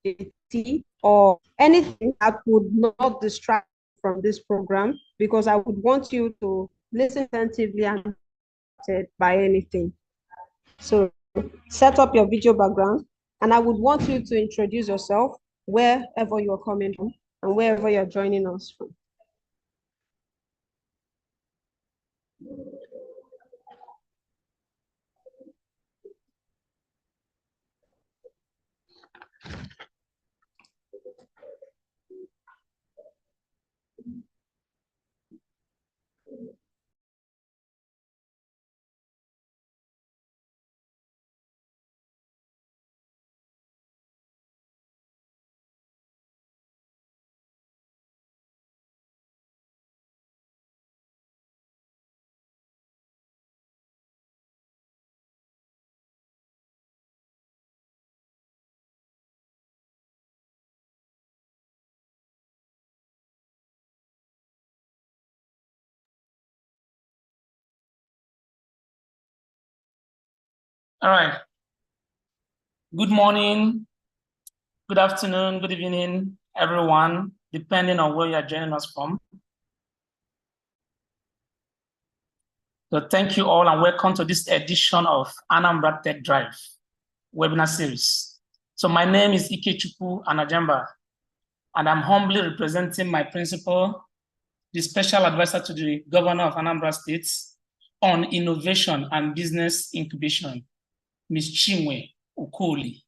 tea or anything that would not distract from this program, because I would want you to listen attentively and not by anything. So set up your video background, and I would want you to introduce yourself wherever you're coming from and wherever you're joining us from. All right. Good morning, good afternoon, good evening, everyone, depending on where you're joining us from. So thank you all and welcome to this edition of Anambra Tech Drive webinar series. So my name is Ikechukwu Anambra, and I'm humbly representing my principal, the special advisor to the governor of Anambra State on innovation and business incubation, Ms. Chinwe Okoli.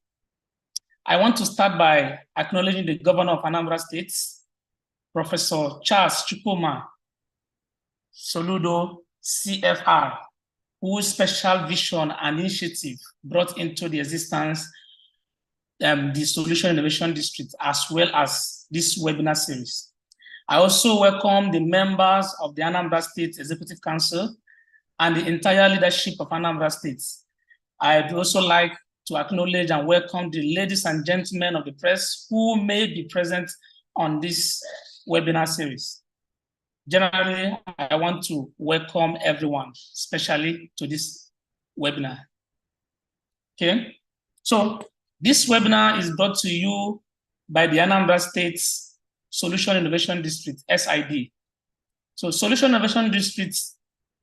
I want to start by acknowledging the governor of Anambra State, Professor Charles Chukwuma Soludo, CFR, whose special vision and initiative brought into the existence the Solution Innovation District, as well as this webinar series. I also welcome the members of the Anambra State Executive Council and the entire leadership of Anambra State. I'd also like to acknowledge and welcome the ladies and gentlemen of the press who may be present on this webinar series. Generally, I want to welcome everyone, especially to this webinar. Okay, so this webinar is brought to you by the Anambra State Solution Innovation District, SID. So Solution Innovation District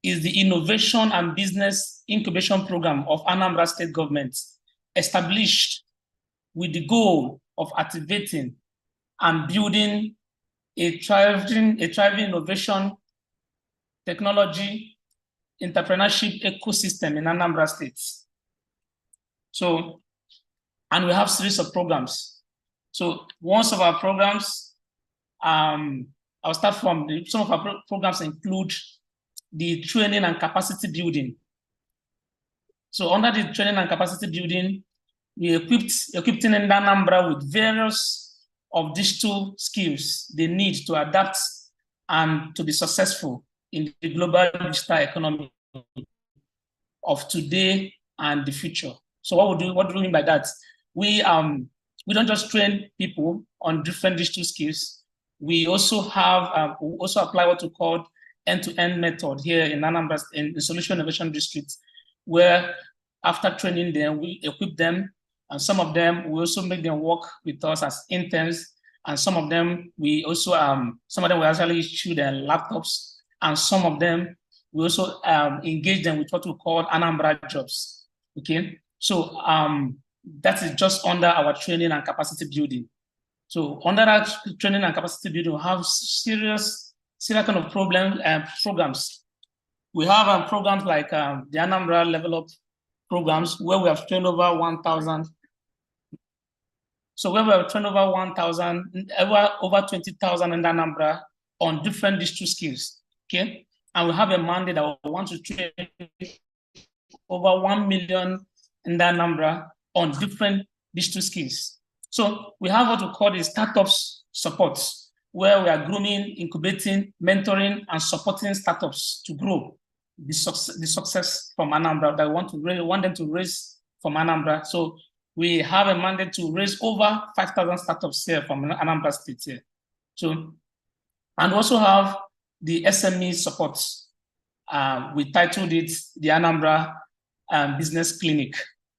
is the innovation and business incubation program of Anambra State government, established with the goal of activating and building a thriving innovation, technology, entrepreneurship ecosystem in Anambra State. So, and we have a series of programs. So one of our programs, I'll start from some of our programs include the training and capacity building. So under the training and capacity building, we equipped in Anambra with various of digital skills they need to adapt and to be successful in the global digital economy of today and the future. So what do we mean by that? We don't just train people on different digital skills. We also have we also apply what we call end-to-end method here in Anambra, in the Solution Innovation District, where after training them, we equip them, and some of them we also make them work with us as interns, and some of them we also we actually issue their laptops, and some of them we also engage them with what we call Anambra jobs. Okay, so that is just under our training and capacity building. So under that training and capacity building, we have serious kind of programs. We have programs like the Anambra Level Up programs, where we have trained over 1,000. So where we have trained over 1,000, over 20,000 in Anambra on different digital skills. Okay, and we have a mandate that we want to train over 1 million in Anambra on different digital skills. So we have what we call the startups support, where we are grooming, incubating, mentoring, and supporting startups to grow the success from Anambra that we want them to raise from Anambra. So we have a mandate to raise over 5,000 startups here from Anambra State here. So, and also have the SME support. We titled it the Anambra Business Clinic,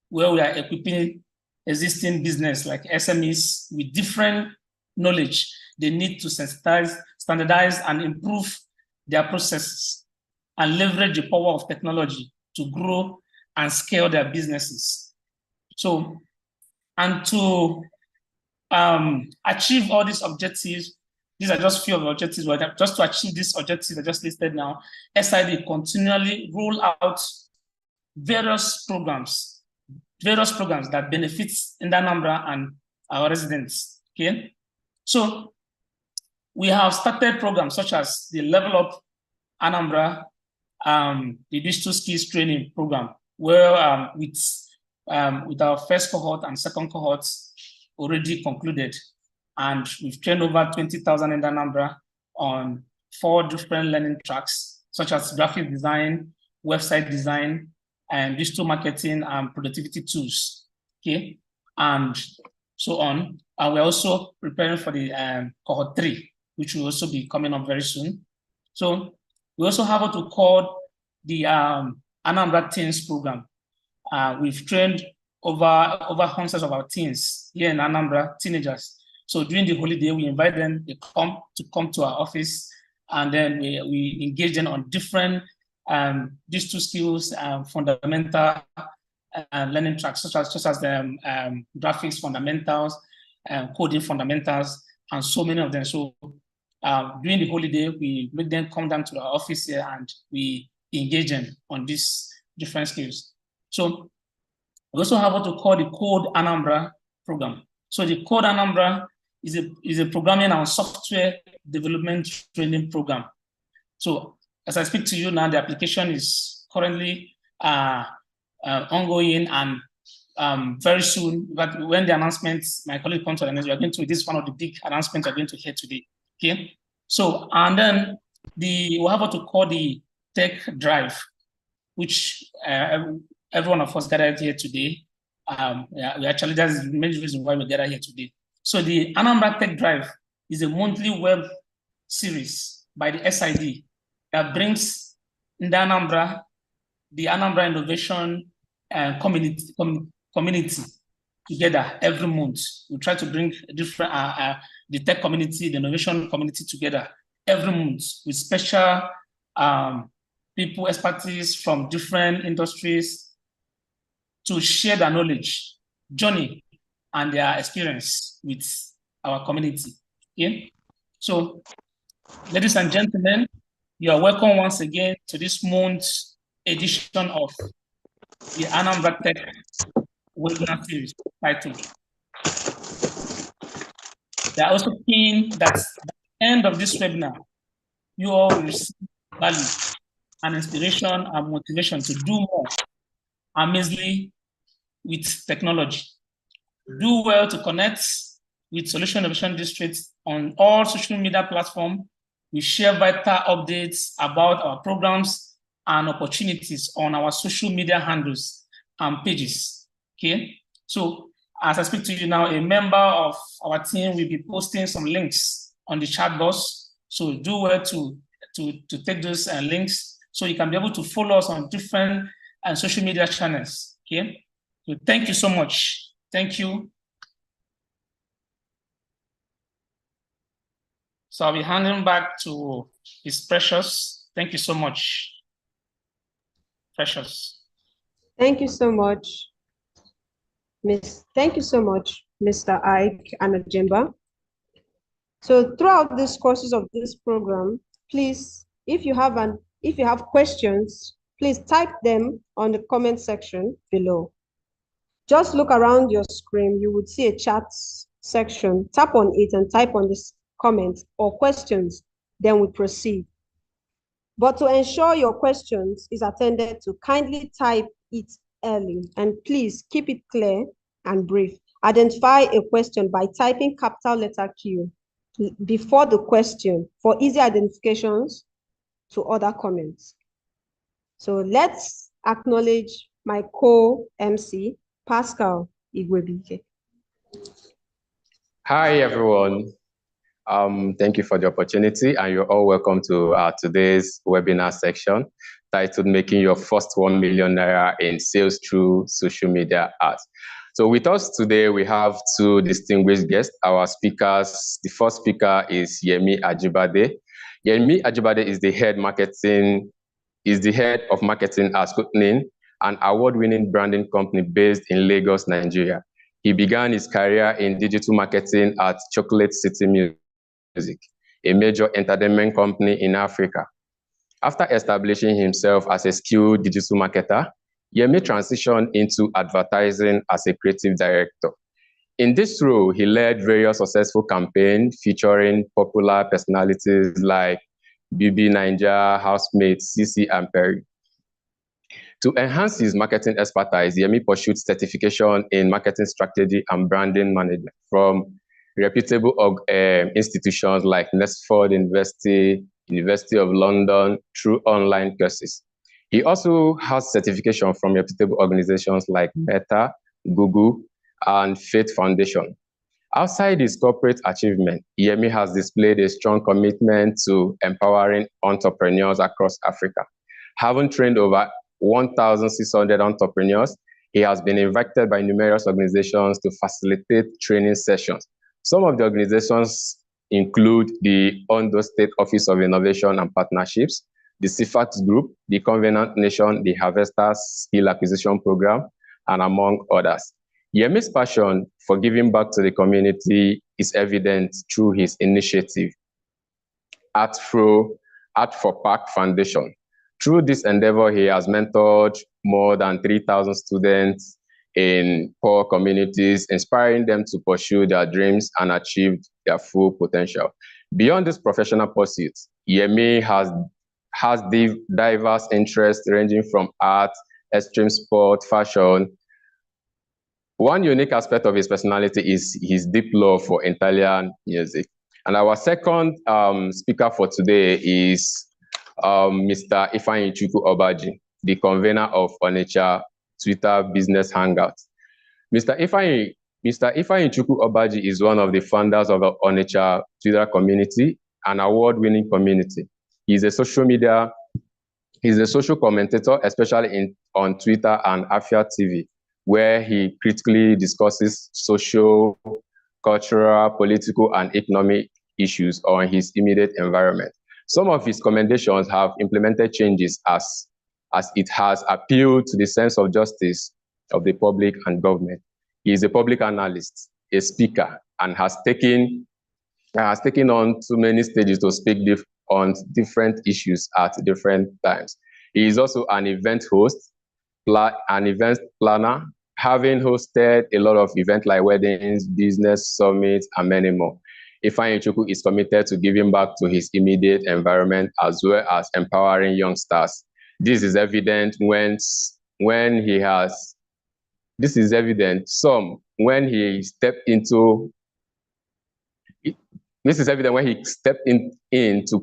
where we are equipping existing business like SMEs with different knowledge. They need to sensitize, standardize, and improve their processes and leverage the power of technology to grow and scale their businesses. So, and to achieve all these objectives, these are just few of the objectives, but just to achieve these objectives I just listed now, SID continually roll out various programs that benefits in Anambra and our residents, okay? So we have started programs such as the Level Up Anambra, the Digital Skills Training Program, where with our first cohort and second cohorts already concluded, and we've trained over 20,000 in Anambra on 4 different learning tracks, such as graphic design, website design, and digital marketing and productivity tools, okay? And so on. And we're also preparing for the cohort 3, which will also be coming up very soon. So we also have what we call the Anambra Teens Program. We've trained over hundreds of our teens here in Anambra, teenagers. So during the holiday, we invite them to come to our office, and then we engage them on different digital skills, fundamental learning tracks, such as the graphics fundamentals, coding fundamentals, and so many of them. So during the holiday, we make them come down to our office here and we engage them on these different skills. So we also have what we call the Code Anambra program. So the Code Anambra is a programming and software development training program. So as I speak to you now, the application is currently ongoing, and very soon, but when the announcements, my colleague comes to the next, we are going to, this is one of the big announcements we're going to hear today, okay? So, and then we have what we call the Tech Drive, which every one of us gathered here today. We actually, that's the main reason why we gathered here today. So the Anambra Tech Drive is a monthly web series by the SID that brings in the Anambra Innovation community together every month. We try to bring different the tech community, the innovation community together every month with special people, expertise from different industries to share their knowledge, journey, and their experience with our community. Okay? So, ladies and gentlemen, you are welcome once again to this month's edition of the Anambra Tech webinar series titled. They are also keen that at the end of this webinar, you all will receive value and inspiration and motivation to do more amazingly with technology. Do well to connect with Solution Innovation District on all social media platforms. We share vital updates about our programs and opportunities on our social media handles and pages, okay? So as I speak to you now, a member of our team will be posting some links on the chat box. So do well to take those links so you can be able to follow us on different social media channels, okay? So thank you so much. Thank you. So I'll be handing back to His Precious. Thank you so much, Precious. Thank you so much, Thank you so much, Mr. Ike Anambra. So throughout these courses of this program, please, if you have questions, please type them on the comment section below. Just look around your screen, you would see a chat section. Tap on it and type on this comments or questions, then we proceed. But to ensure your questions is attended to, kindly type it early and please keep it clear and brief. Identify a question by typing capital letter Q before the question for easy identifications to other comments. So let's acknowledge my co-MC, Pascal Igwebike. Hi, everyone. Thank you for the opportunity, and you're all welcome to today's webinar section titled Making Your First 1 Million Naira in Sales Through Social Media Ads. So with us today, we have two distinguished guests. Our speakers, the first speaker is Yemi Ajibade. Yemi Ajibade is the head of marketing at Scotland, an award-winning branding company based in Lagos, Nigeria. He began his career in digital marketing at Chocolate City Music, a major entertainment company in Africa. After establishing himself as a skilled digital marketer, Yemi transitioned into advertising as a creative director. In this role, he led various successful campaigns featuring popular personalities like BB Ninja, Housemates, CC, and Perry. To enhance his marketing expertise, Yemi pursued certification in marketing strategy and branding management from reputable institutions like Nesford University, University of London, through online courses. He also has certification from reputable organizations like Meta, Google, and Faith Foundation. Outside his corporate achievement, Yemi has displayed a strong commitment to empowering entrepreneurs across Africa. Having trained over 1,600 entrepreneurs, he has been invited by numerous organizations to facilitate training sessions. Some of the organizations include the Ondo State Office of Innovation and Partnerships, the CFAT Group, the Covenant Nation, the Harvesters Skill Acquisition Program, and among others. Yemi's passion for giving back to the community is evident through his initiative, Art for Park Foundation. Through this endeavor, he has mentored more than 3,000 students in poor communities, inspiring them to pursue their dreams and achieve their full potential. Beyond these professional pursuits, Yemi has diverse interests ranging from art, extreme sport, fashion. One unique aspect of his personality is his deep love for Italian music. And our second speaker for today is Mr. Ifeanyi Chukwu Obaji, the convener of Onitsha Twitter Business Hangout. Mr. Ifeanyi Chukwu Obaji is one of the founders of the Onitsha Twitter community, an award-winning community. He's a social commentator, especially on Twitter and Afia TV, where he critically discusses social, cultural, political, and economic issues on his immediate environment. Some of his commendations have implemented changes as it has appealed to the sense of justice of the public and government. He is a public analyst, a speaker, and has taken on too many stages to speak on different issues at different times. He is also an event host, an event planner, having hosted a lot of events like weddings, business summits, and many more. Ifeanyi Chukwu is committed to giving back to his immediate environment as well as empowering youngsters. This is evident when he stepped in to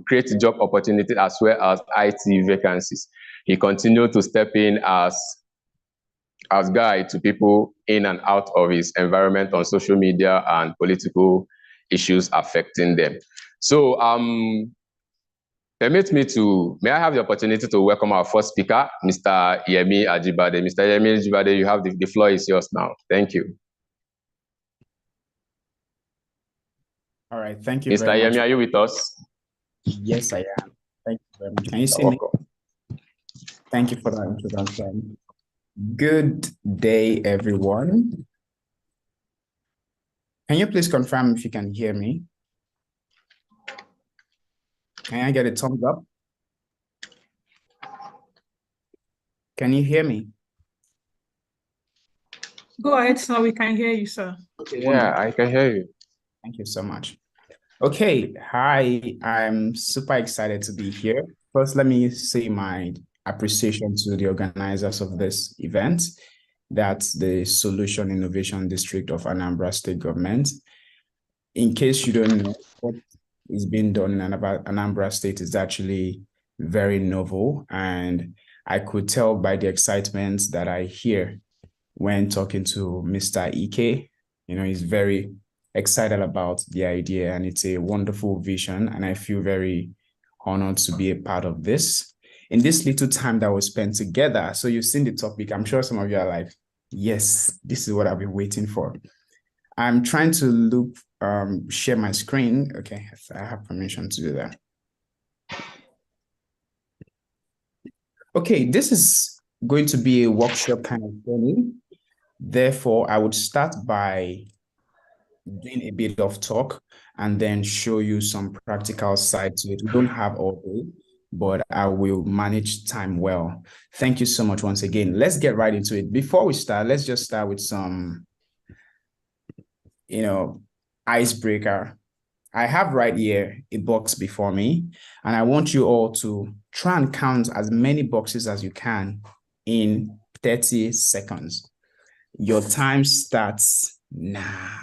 create job opportunities as well as IT vacancies. He continued to step in as guide to people in and out of his environment on social media and political issues affecting them. So may I have the opportunity to welcome our first speaker, Mr. Yemi Ajibade. Mr. Yemi Ajibade, you have the floor is yours now. Thank you. All right, thank you Mr. very Yemi, much. are you with us? Yes, I am. Thank you very much. Can you see me? Thank you for that introduction. Good day, everyone. Can you please confirm if you can hear me? Can I get a thumbs up? Can you hear me? Go ahead, sir. We can hear you, sir. Yeah, I can hear you. Thank you so much. Okay, hi. I'm super excited to be here. First, let me say my appreciation to the organizers of this event. That's the Solution Innovation District of Anambra State Government. In case you don't know, what is being done in Anambra State is actually very novel, and I could tell by the excitement that I hear when talking to Mr. Ike. He's very excited about the idea, and it's a wonderful vision, and I feel very honored to be a part of this. In this little time that was spent together, so you've seen the topic, I'm sure some of you are like, Yes, this is what I've been waiting for. I'm trying to look, share my screen. Okay, I have permission to do that. Okay, this is going to be a workshop kind of training. Therefore, I would start by doing a bit of talk and then show you some practical side to it. We don't have all day, but I will manage time well. Thank you so much once again. Let's get right into it. Before we start, let's just start with some, icebreaker. I have right here a box before me, and I want you all to try and count as many boxes as you can in 30 seconds. Your time starts now.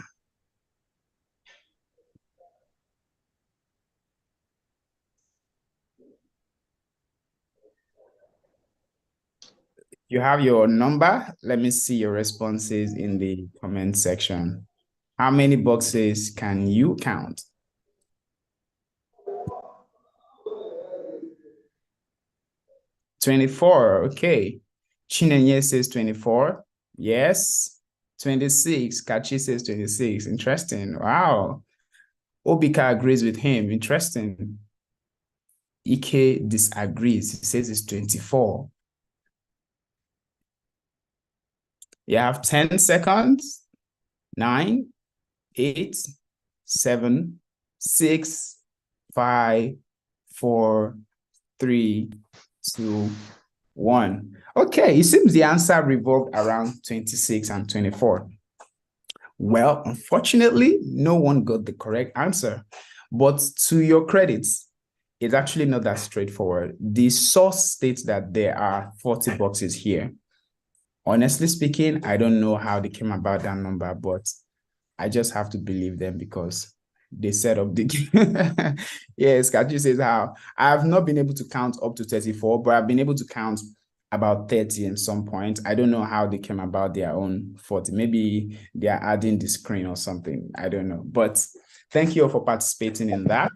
You have your number. Let me see your responses in the comment section. How many boxes can you count? 24. Okay. Chinenye says 24. Yes. 26. Kachi says 26. Interesting. Wow. Obika agrees with him. Interesting. Ike disagrees. He says it's 24. You have 10 seconds. 9, 8, 7, 6, 5, 4, 3, 2, 1. Okay, it seems the answer revolved around 26 and 24. Well, unfortunately, no one got the correct answer. But to your credit, it's actually not that straightforward. The source states that there are 40 boxes here. Honestly speaking, I don't know how they came about that number, but I just have to believe them because they set up the game. Yes, Kachi says how. I have not been able to count up to 34, but I've been able to count about 30 at some point. I don't know how they came about their own 40. Maybe they are adding the screen or something. I don't know. But thank you all for participating in that.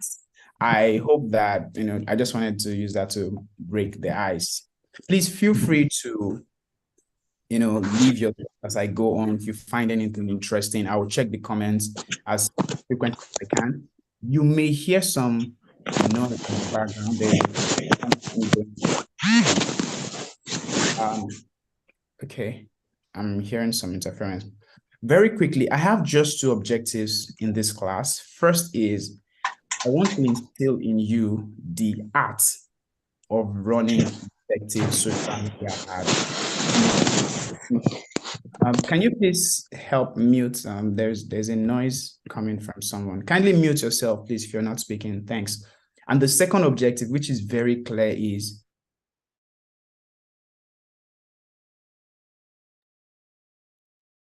I hope that, I just wanted to use that to break the ice. Please feel free to leave your as I go on. If you find anything interesting, I will check the comments as frequently as I can. You may hear some noise in the background. Okay, I'm hearing some interference. Very quickly, I have just two objectives in this class. First is I want to instill in you the art of running effective social media ads. Can you please help mute? There's a noise coming from someone. Kindly mute yourself, please, if you're not speaking. Thanks. And the second objective, which is very clear, is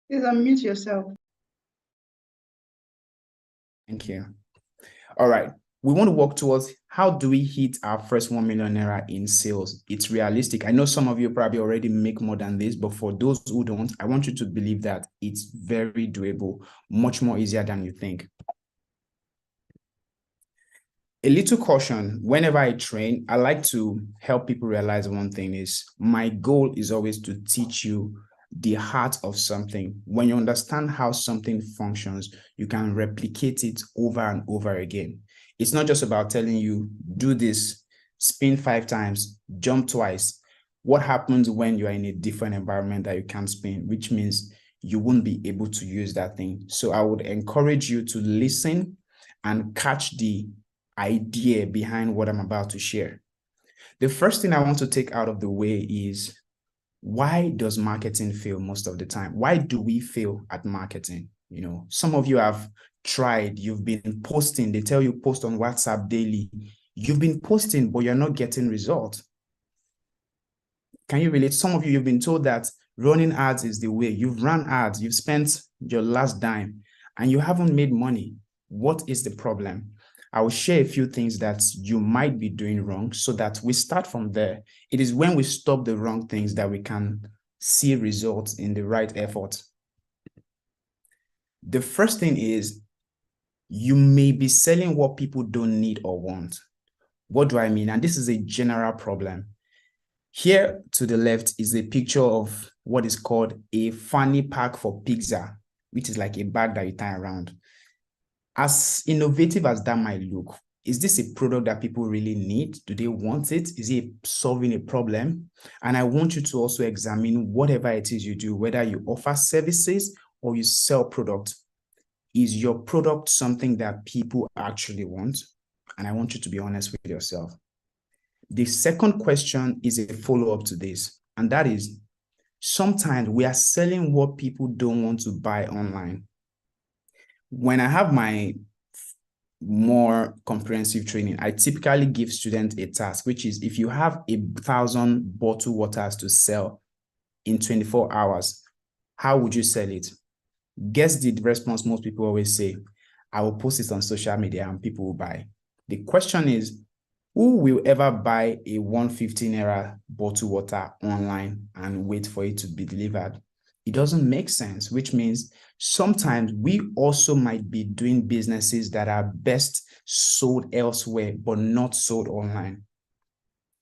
Please unmute yourself. thank you. All right. We want to work towards how do we hit our first 1 million naira in sales? It's realistic. I know some of you probably already make more than this, but for those who don't, I want you to believe that it's very doable, much more easier than you think. A little caution, whenever I train, I like to help people realize one thing is my goal is always to teach you the heart of something. When you understand how something functions, you can replicate it over and over again. It's not just about telling you, do this, spin 5 times, jump twice. What happens when you are in a different environment that you can't spin, which means you won't be able to use that thing. So I would encourage you to listen and catch the idea behind what I'm about to share. The first thing I want to take out of the way is, why does marketing fail most of the time? Why do we fail at marketing? Some of you have tried, you've been posting, they tell you post on WhatsApp daily. You've been posting, but you're not getting results. Can you relate? Some of you, you've been told that running ads is the way. You've run ads, you've spent your last dime, and you haven't made money. What is the problem? I will share a few things that you might be doing wrong so that we start from there. It is when we stop the wrong things that we can see results in the right effort. The first thing is you may be selling what people don't need or want. What do I mean? And this is a general problem. Here to the left is a picture of what is called a fanny pack for pizza, which is like a bag that you tie around. As innovative as that might look, is this a product that people really need? Do they want it? Is it solving a problem? And I want you to also examine whatever it is you do, whether you offer services or you sell products. Is your product something that people actually want? And I want you to be honest with yourself. The second question is a follow-up to this, and that is, sometimes we are selling what people don't want to buy online. When I have my more comprehensive training, I typically give students a task, which is if you have 1,000 bottled waters to sell in 24 hours, how would you sell it? Guess the response most people always say, I will post it on social media and people will buy. The question is, who will ever buy a 150 naira bottled water online and wait for it to be delivered? It doesn't make sense, which means sometimes we also might be doing businesses that are best sold elsewhere, but not sold online.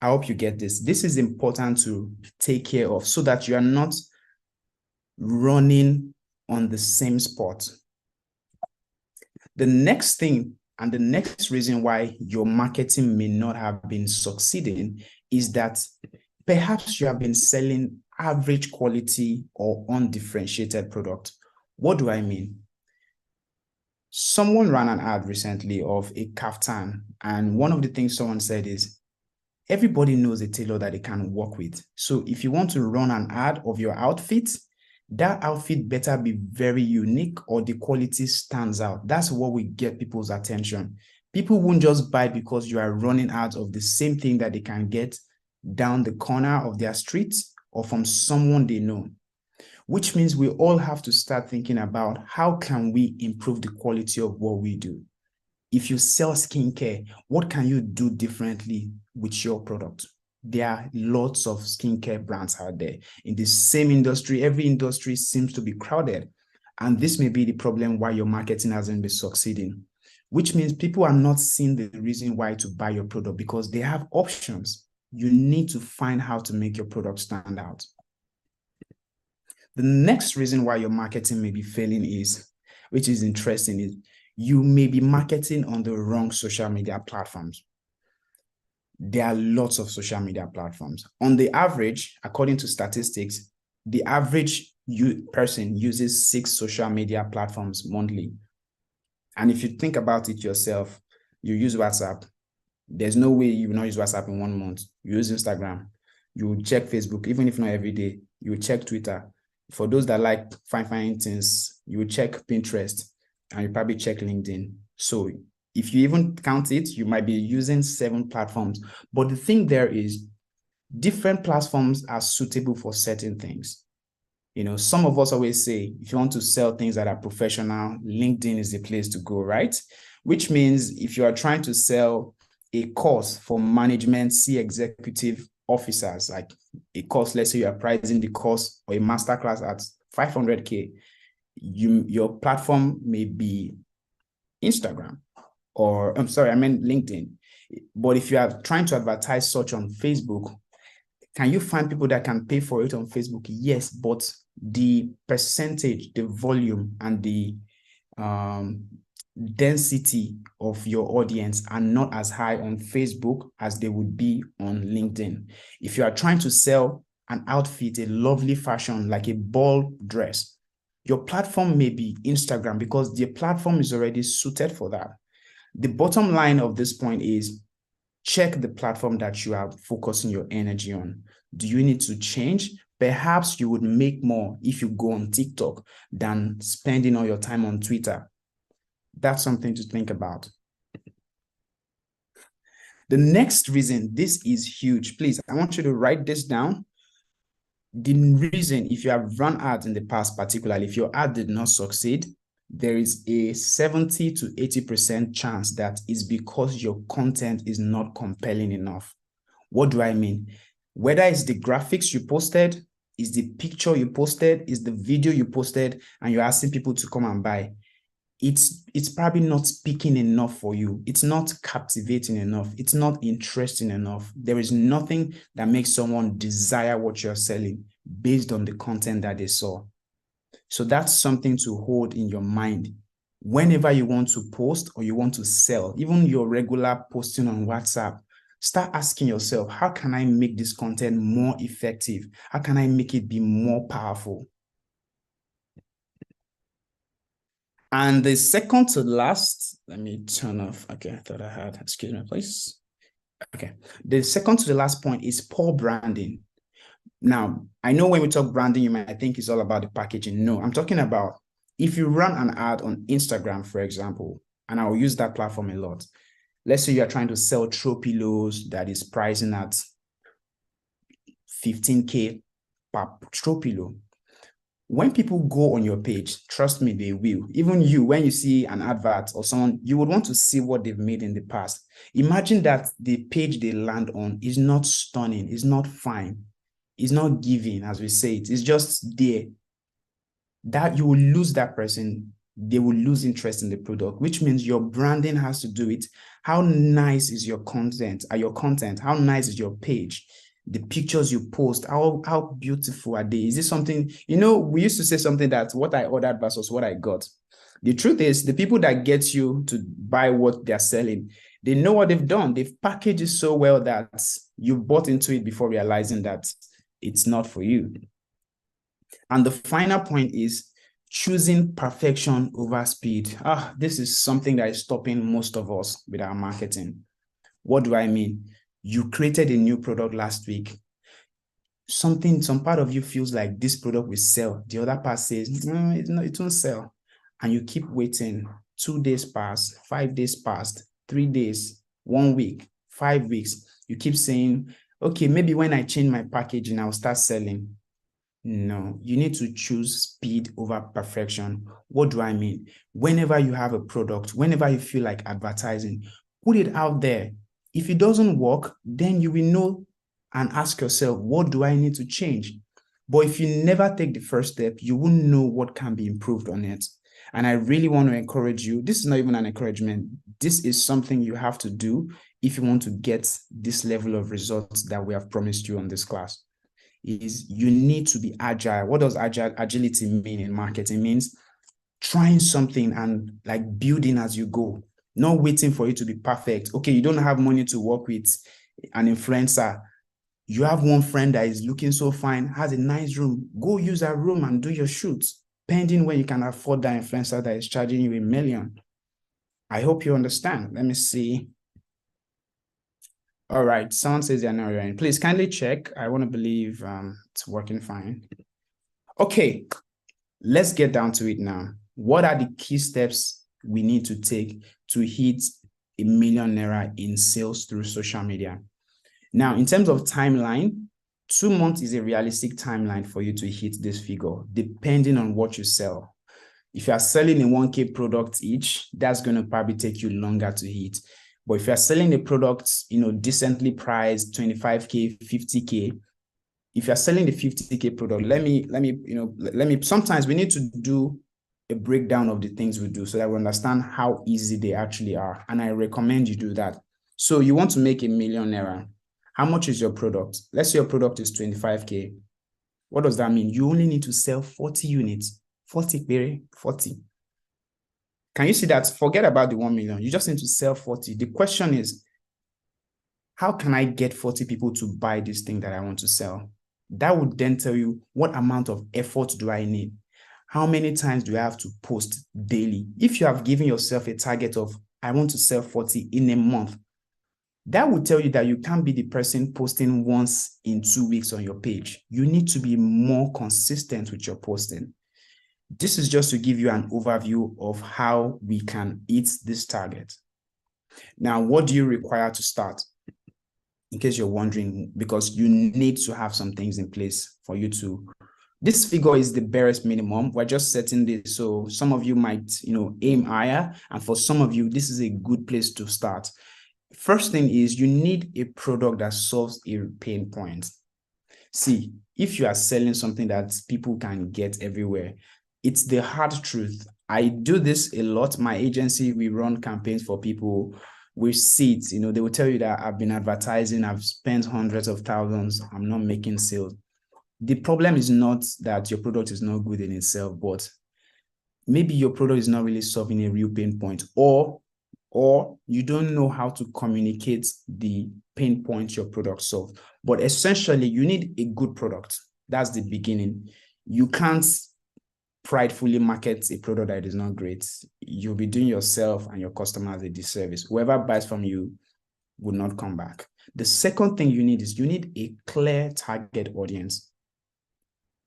I hope you get this. This is important to take care of so that you are not running on the same spot. The next thing and the next reason why your marketing may not have been succeeding is that perhaps you have been selling average quality or undifferentiated product. What do I mean? Someone ran an ad recently of a kaftan, and one of the things someone said is, everybody knows a tailor that they can work with. So if you want to run an ad of your outfit, that outfit better be very unique or the quality stands out. That's what will get people's attention. People won't just buy because you are running ads of the same thing that they can get down the corner of their street or from someone they know, which means we all have to start thinking about how can we improve the quality of what we do. If you sell skincare, what can you do differently with your product? There are lots of skincare brands out there. In the same industry, every industry seems to be crowded. And this may be the problem why your marketing hasn't been succeeding, which means people are not seeing the reason why to buy your product because they have options. You need to find how to make your product stand out. The next reason why your marketing may be failing is, which is interesting, is you may be marketing on the wrong social media platforms. There are lots of social media platforms. On the average, according to statistics, the average person uses 6 social media platforms monthly. And if you think about it yourself, you use WhatsApp. There's no way you will not use WhatsApp in 1 month. You use Instagram. You will check Facebook, even if not every day. You will check Twitter. For those that like fine things, you will check Pinterest and you probably check LinkedIn. So if you even count it, you might be using 7 platforms. But the thing there is, different platforms are suitable for certain things. You know, some of us always say, if you want to sell things that are professional, LinkedIn is the place to go, right? Which means if you are trying to sell a course for management, executive officers, like a course, let's say you are pricing the course or a masterclass at 500K, your platform may be Instagram. Or I'm sorry, I meant LinkedIn. But if you are trying to advertise such on Facebook, can you find people that can pay for it on Facebook? Yes, but the percentage, the volume, and the density of your audience are not as high on Facebook as they would be on LinkedIn. If you are trying to sell an outfit, a lovely fashion, like a ball dress, your platform may be Instagram because the platform is already suited for that. The bottom line of this point is check the platform that you are focusing your energy on. Do you need to change? Perhaps you would make more if you go on TikTok than spending all your time on Twitter. That's something to think about. The next reason, this is huge. Please, I want you to write this down. The reason, if you have run ads in the past, particularly if your ad did not succeed, there is a 70 to 80% chance that is because your content is not compelling enough. What do I mean? Whether it's the graphics you posted, is the picture you posted, is the video you posted, and you're asking people to come and buy, it's probably not speaking enough for you. It's not captivating enough. It's not interesting enough. There is nothing that makes someone desire what you're selling, based on the content that they saw. So that's something to hold in your mind. Whenever you want to post or you want to sell, even your regular posting on WhatsApp, start asking yourself, how can I make this content more effective? How can I make it be more powerful? And the second to last, let me turn off. Okay, I thought I had, excuse me, please. Okay, the second to the last point is poor branding. Now, I know when we talk branding, you might think it's all about the packaging. No, I'm talking about if you run an ad on Instagram, for example, and I will use that platform a lot. Let's say you're trying to sell throw pillows that is pricing at 15K per throw pillow. When people go on your page, trust me, they will. Even you, when you see an advert or someone, you would want to see what they've made in the past. Imagine that the page they land on is not stunning, is not fine, is not giving, as we say it. It's just there. That you will lose that person. They will lose interest in the product, which means your branding has to do it. How nice is your content? How nice is your page? The pictures you post, how beautiful are they? Is this something, we used to say something that what I ordered versus what I got. The truth is, the people that get you to buy what they're selling, they know what they've done. They've packaged it so well that you bought into it before realizing that it's not for you. And the final point is choosing perfection over speed. This is something that is stopping most of us with our marketing. What do I mean? You created a new product last week. Some part of you feels like this product will sell. The other part says, no, it won't sell. And you keep waiting. 2 days pass, 5 days passed, 3 days, 1 week, 5 weeks. You keep saying, okay, maybe when I change my packaging, I'll start selling. No, you need to choose speed over perfection. What do I mean? Whenever you have a product, whenever you feel like advertising, put it out there. If it doesn't work, then you will know and ask yourself, what do I need to change? But if you never take the first step, you won't know what can be improved on it. And I really want to encourage you. This is not even an encouragement. This is something you have to do if you want to get this level of results that we have promised you on this class. Is you need to be agile. What does agility mean in marketing? It means trying something and like building as you go, not waiting for it to be perfect. Okay, you don't have money to work with an influencer. You have one friend that is looking so fine, has a nice room. Go use that room and do your shoots, pending when you can afford that influencer that is charging you $1 million. I hope you understand. Let me see. All right, someone says they're not hearing. Please kindly check. I want to believe it's working fine. Okay, let's get down to it now. What are the key steps we need to take to hit $1 million in sales through social media? Now, in terms of timeline, 2 months is a realistic timeline for you to hit this figure, depending on what you sell. If you are selling a 1K product each, that's going to probably take you longer to hit. But if you're selling a product, decently priced, 25K, 50K, if you're selling the 50K product, let me, sometimes we need to do a breakdown of the things we do so that we understand how easy they actually are. And I recommend you do that. So you want to make $1 million. How much is your product? Let's say your product is 25K. What does that mean? You only need to sell 40 units, 40. Can you see that? Forget about the 1 million. You just need to sell 40. The question is, how can I get 40 people to buy this thing that I want to sell? That would then tell you what amount of effort do I need? How many times do I have to post daily? If you have given yourself a target of, I want to sell 40 in a month, that would tell you that you can't be the person posting once in 2 weeks on your page. You need to be more consistent with your posting. This is just to give you an overview of how we can hit this target. Now, what do you require to start? In case you're wondering, because you need to have some things in place for you to. This figure is the barest minimum. We're just setting this. So some of you might, aim higher. And for some of you, this is a good place to start. First thing is you need a product that solves a pain point. See, if you are selling something that people can get everywhere, it's the hard truth. I do this a lot. My agency, we run campaigns for people. We see it, they will tell you that I've been advertising, I've spent hundreds of thousands, I'm not making sales. the problem is not that your product is not good in itself, but maybe your product is not really solving a real pain point, or you don't know how to communicate the pain points your product solves. But essentially, you need a good product. That's the beginning. You can't pridefully market a product that is not great. You'll be doing yourself and your customers a disservice. Whoever buys from you will not come back. The second thing you need is you need a clear target audience.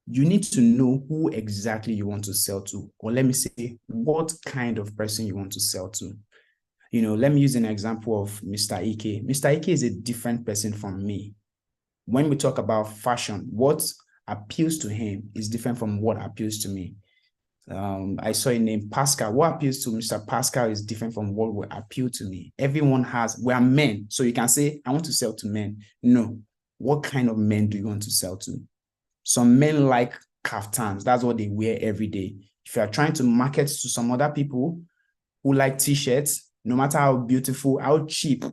You need to know who exactly you want to sell to, or let me say, what kind of person you want to sell to. Let me use an example of Mr. Ike. Mr. Ike is a different person from me. When we talk about fashion, what appeals to him is different from what appeals to me. I saw a name, Pascal. What appeals to Mr. Pascal is different from what will appeal to me. We are men. So you can say, I want to sell to men. No. What kind of men do you want to sell to? Some men like kaftans. That's what they wear every day. If you are trying to market to some other people who like t-shirts, no matter how beautiful, how cheap,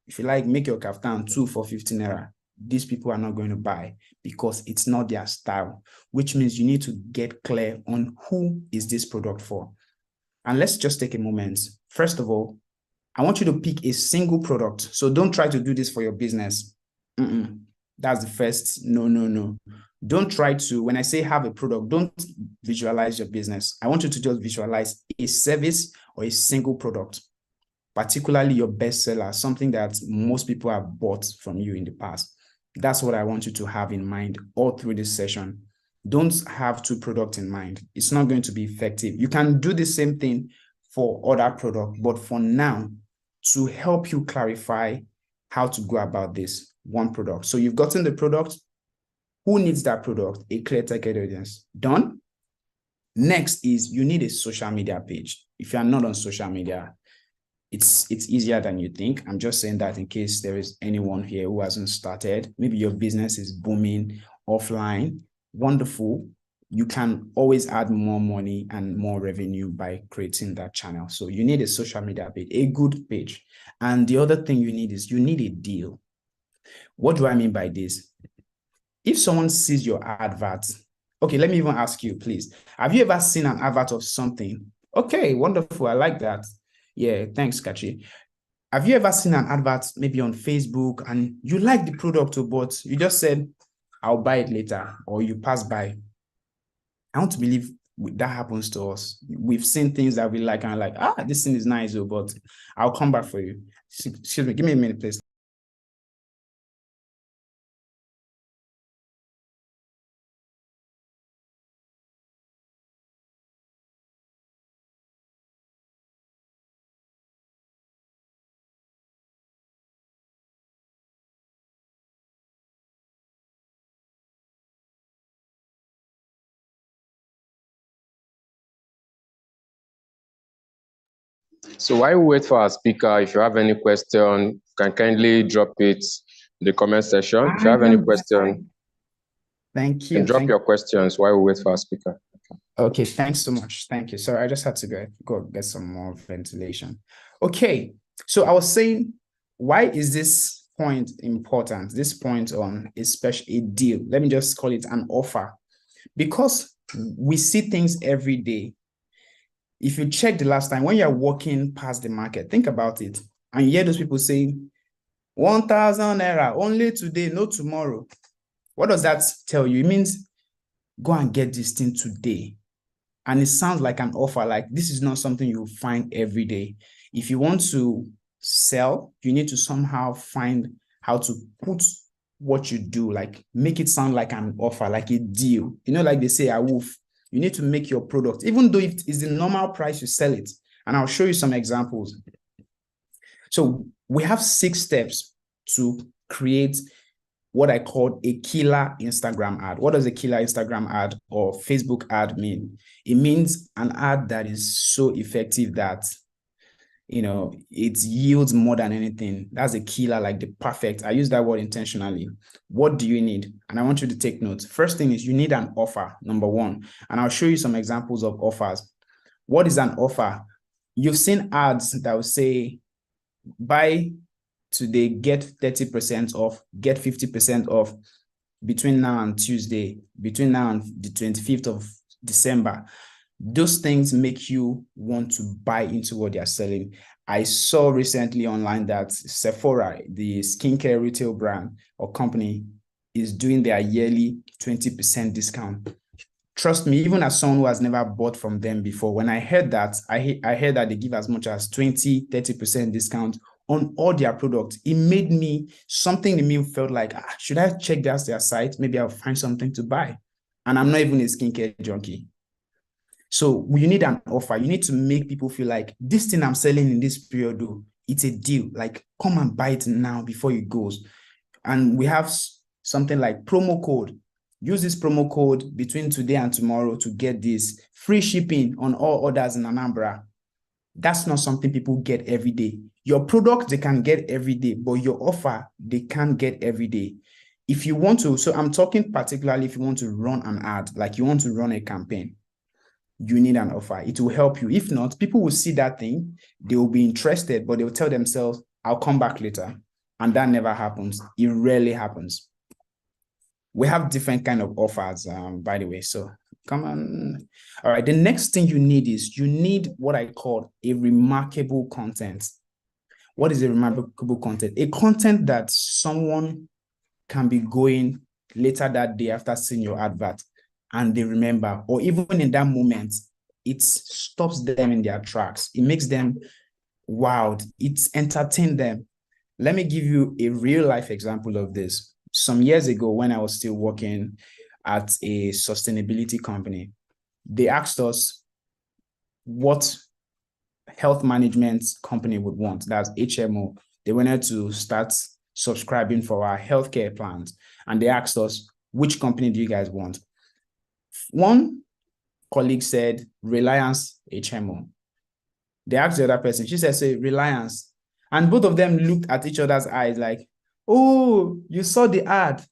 if you like, make your kaftan 2 for 15 naira. These people are not going to buy because it's not their style, which means you need to get clear on who is this product for. And let's just take a moment. First of all, I want you to pick a single product. So don't try to do this for your business. That's the first no. Don't try to, when I say have a product, don't visualize your business. I want you to just visualize a service or a single product, particularly your bestseller, something that most people have bought from you in the past. That's what I want you to have in mind all through this session. Don't have 2 products in mind. It's not going to be effective. You can do the same thing for other products, but for now, to help you clarify how to go about this, 1 product. So you've gotten the product. Who needs that product? A clear target audience. Done. Next is you need a social media page. If you are not on social media, it's easier than you think. I'm just saying that in case there is anyone here who hasn't started. Maybe your business is booming offline. Wonderful. You can always add more money and more revenue by creating that channel. So you need a social media page, a good page. And the other thing you need is you need a deal. What do I mean by this? If someone sees your advert, okay, let me even ask you, please. Have you ever seen an advert of something? Okay, wonderful. I like that. Yeah, thanks, Kachi. Have you ever seen an advert maybe on Facebook and you like the product, but you just said, I'll buy it later, or you pass by? I want to believe that happens to us. We've seen things that we like and like, this thing is nice, but I'll come back for you. Excuse me, give me a minute, please. So while we wait for our speaker, if you have any question, you can kindly drop it in the comment section. If you have any question, thank you. And drop your questions while we wait for our speaker. Okay, thanks so much. Thank you. Sorry, I just had to go get some more ventilation. Okay, so I was saying, why is this point important? This point on a deal. Let me just call it an offer. Because we see things every day. If you check the last time, when you're walking past the market, think about it. And you hear those people saying, 1,000 naira, only today, no tomorrow. What does that tell you? It means go and get this thing today. And it sounds like an offer, like this is not something you find every day. If you want to sell, you need to somehow find how to put what you do, like make it sound like an offer, like a deal. Like they say, a wolf. You need to make your product, even though it is the normal price you sell it. And I'll show you some examples. So we have 6 steps to create what I call a killer Instagram ad. What does a killer Instagram ad or Facebook ad mean? It means an ad that is so effective that, it yields more than anything. That's a killer, like the perfect. I use that word intentionally. What do you need? And I want you to take notes. First thing is you need an offer, number 1. And I'll show you some examples of offers. What is an offer? You've seen ads that will say, buy today, get 30% off, get 50% off. between now and Tuesday, between now and the 25th of December, those things make you want to buy into what they're selling. I saw recently online that Sephora, the skincare retail brand or company, is doing their yearly 20% discount. Trust me, even as someone who has never bought from them before, when I heard that, I heard that they give as much as 20, 30% discount on all their products. It made me, something in me felt like, should I check their site? Maybe I'll find something to buy. And I'm not even a skincare junkie. So you need an offer. You need to make people feel like this thing I'm selling in this period, though, it's a deal. Like, come and buy it now before it goes. And we have something like promo code. Use this promo code between today and tomorrow to get this free shipping on all orders in Anambra. That's not something people get every day. Your product, they can get every day, but your offer, they can't get every day. If you want to, so I'm talking particularly if you want to run an ad, like you want to run a campaign, you need an offer. It will help you. If not, people will see that thing, they will be interested, but they will tell themselves, I'll come back later. And that never happens. It rarely happens. We have different kind of offers, by the way. So come on. All right. The next thing you need is you need what I call a remarkable content. What is a remarkable content? A content that someone can be going later that day after seeing your advert and they remember, or even in that moment, it stops them in their tracks. It makes them wowed. It's entertained them. Let me give you a real life example of this. Some years ago, when I was still working at a sustainability company, they asked us what health management company would want. That's HMO. They wanted to start subscribing for our healthcare plans. And they asked us, which company do you guys want? One colleague said, Reliance HMO. They asked the other person, she said, say, Reliance. And both of them looked at each other's eyes like, oh, you saw the ad.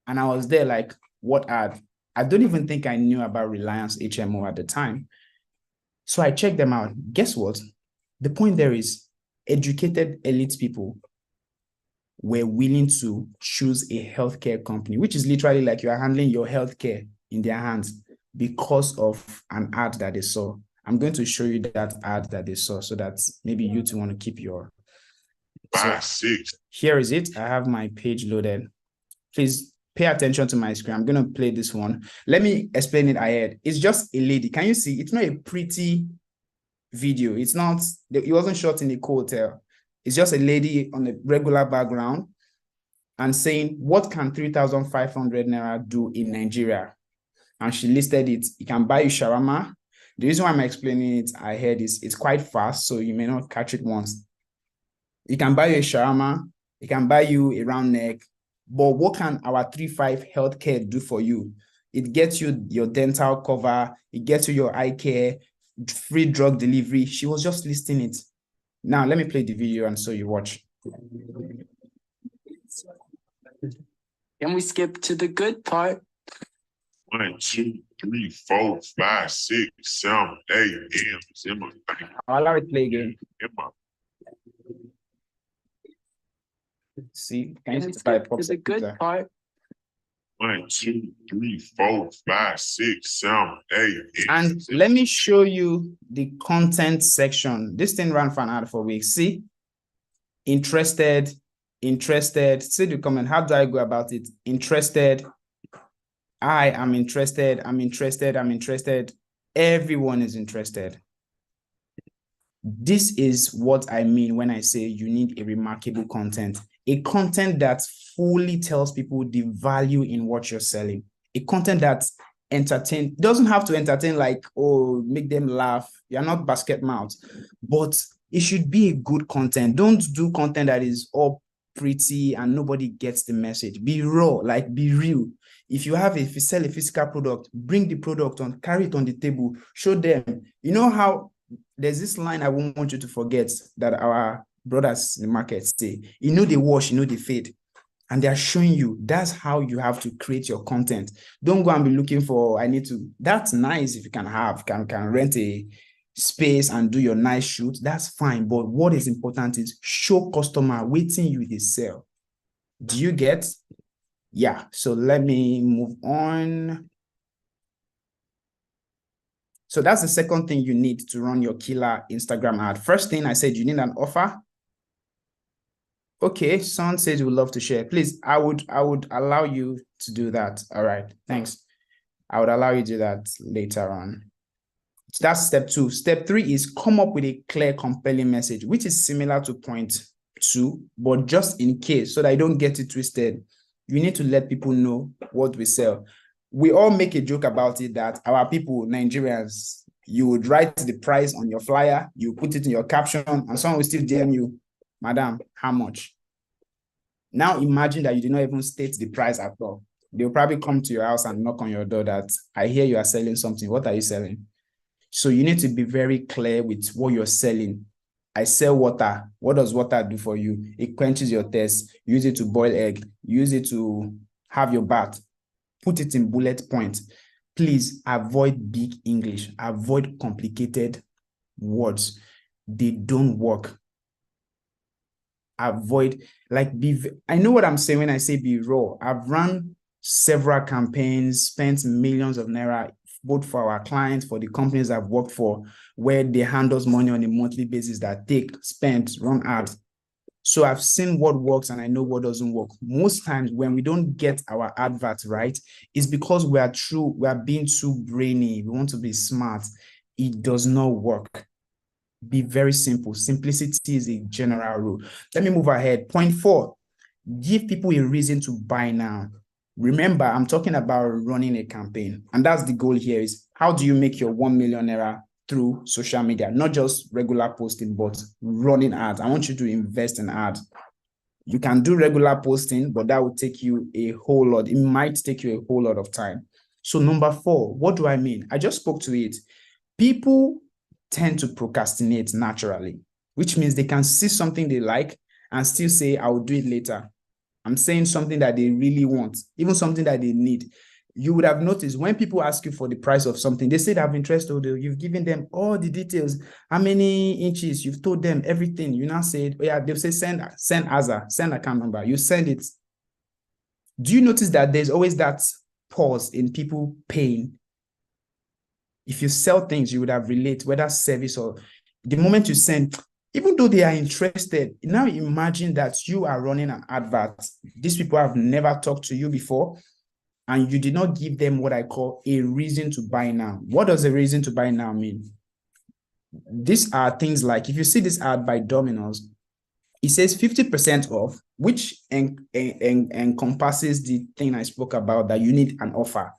And I was there like, what ad? I don't even think I knew about Reliance HMO at the time. So I checked them out. Guess what? The point there is educated elite people were willing to choose a healthcare company, which is literally like you are handling your healthcare in their hands because of an ad that they saw. I'm going to show you that ad that they saw so that maybe you two want to keep your... So here is it. I have my page loaded. Please pay attention to my screen. I'm going to play this one. Let me explain it ahead. It's just a lady. Can you see? It's not a pretty video. It's not, it wasn't shot in a hotel. It's just a lady on a regular background and saying, what can 3,500 Naira do in Nigeria? And she listed it. You can buy you shawarma. The reason why I'm explaining it ahead is it's quite fast, so you may not catch it once. You can buy you a shawarma. You can buy you a round neck. But what can our 3-5 healthcare do for you? It gets you your dental cover. It gets you your eye care, free drug delivery. She was just listing it. Now, let me play the video and so you watch. Can we skip to the good part? 1, 2, 3, 4, 5, 6, 7, 8, M. I'll allow it play again. See, can you see the to the good part? 1, 2, 3, 4, 5, 6, 7, 8. And let me show you the content section. This thing ran for an ad for weeks. See, interested. See the comment. How do I go about it? Interested. I am interested. I'm interested. Everyone is interested. This is what I mean when I say you need a remarkable content. A content that fully tells people the value in what you're selling. A content that doesn't have to entertain like, oh, make them laugh. You're not basket mouth, but it should be a good content. Don't do content that is all pretty and nobody gets the message. Be raw, like be real. If you sell a physical product, bring the product on, carry it on the table, show them. You know how there's this line I won't want you to forget that our brothers in the market say, you know, they wash, you know, they fade. And they're showing you that's how you have to create your content. Don't go and be looking for, that's nice if you can rent a space and do your nice shoot. That's fine. But what is important is show customer waiting you they sell. Do you get? Yeah, so let me move on. So that's the second thing you need to run your killer Instagram ad. First thing I said, you need an offer. Okay, Son says you would love to share. Please, I would allow you to do that. All right, thanks. I would allow you to do that later on. So that's step 2. Step 3 is come up with a clear, compelling message, which is similar to point 2, but just in case, so that I don't get it twisted, you need to let people know what we sell. We all make a joke about it that our people, Nigerians, you would write the price on your flyer, you put it in your caption, and someone will still DM you, Madam, how much? Now imagine that you did not even state the price at all. They'll probably come to your house and knock on your door that, I hear you are selling something. What are you selling? So you need to be very clear with what you're selling. I sell water. What does water do for you? It quenches your thirst. Use it to boil egg. Use it to have your bath. Put it in bullet points. Please avoid big English. Avoid complicated words. They don't work. Avoid, I know what I'm saying when I say be raw. I've run several campaigns, spent millions of naira, both for our clients, for the companies I've worked for, where they hand us money on a monthly basis that take, spend, run ads. So I've seen what works and I know what doesn't work. Most times when we don't get our adverts right, it's because we are being too brainy. We want to be smart. It does not work. Be very simple. Simplicity is a general rule. Let me move ahead. Point 4, give people a reason to buy now. Remember, I'm talking about running a campaign. And that's the goal here is how do you make your 1 million naira through social media? Not just regular posting, but running ads. I want you to invest in ads. You can do regular posting, but that will take you a whole lot. It might take you a whole lot of time. So number 4, what do I mean? I just spoke to it. People tend to procrastinate naturally, which means they can see something they like and still say, I will do it later. I'm saying something that they really want, even something that they need. You would have noticed when people ask you for the price of something, they say they have interest, or you've given them all the details, how many inches, you've told them everything. You now said, oh yeah, they'll say, send account number. You send it. Do you notice that there's always that pause in people paying? If you sell things, you would have relate, whether service or the moment you send, even though they are interested, now imagine that you are running an advert. These people have never talked to you before, and you did not give them what I call a reason to buy now. What does a reason to buy now mean? These are things like, if you see this ad by Domino's, it says 50% off, which encompasses the thing I spoke about, that you need an offer.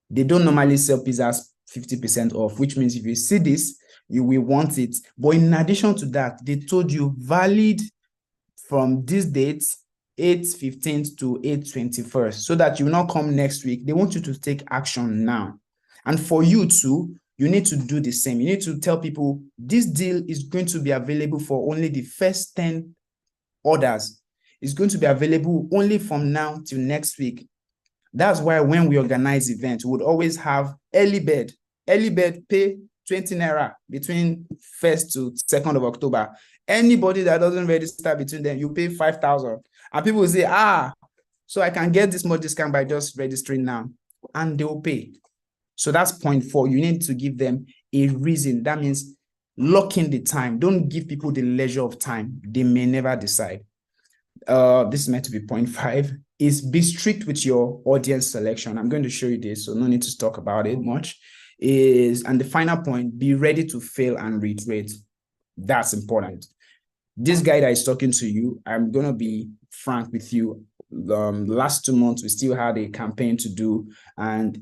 They don't normally sell pizzas 50% off, which means if you see this, you will want it. But in addition to that, they told you valid from this date, 8/15th to 8/21st, so that you will not come next week. They want you to take action now. And for you too, you need to do the same. You need to tell people this deal is going to be available for only the first 10 orders. It's going to be available only from now till next week. That's why when we organize events, we would always have early bird pay 20 naira between 1st to 2nd of October. Anybody that doesn't register between them, you pay 5,000. And people will say, so I can get this much discount by just registering now. And they will pay. So that's point 4. You need to give them a reason. That means lock in the time. Don't give people the leisure of time. They may never decide. This is meant to be point 5. Is be strict with your audience selection. I'm going to show you this, so no need to talk about it much. And the final point, be ready to fail and reiterate. That's important. This guy that is talking to you, I'm going to be frank with you. Last 2 months, we still had a campaign to do, and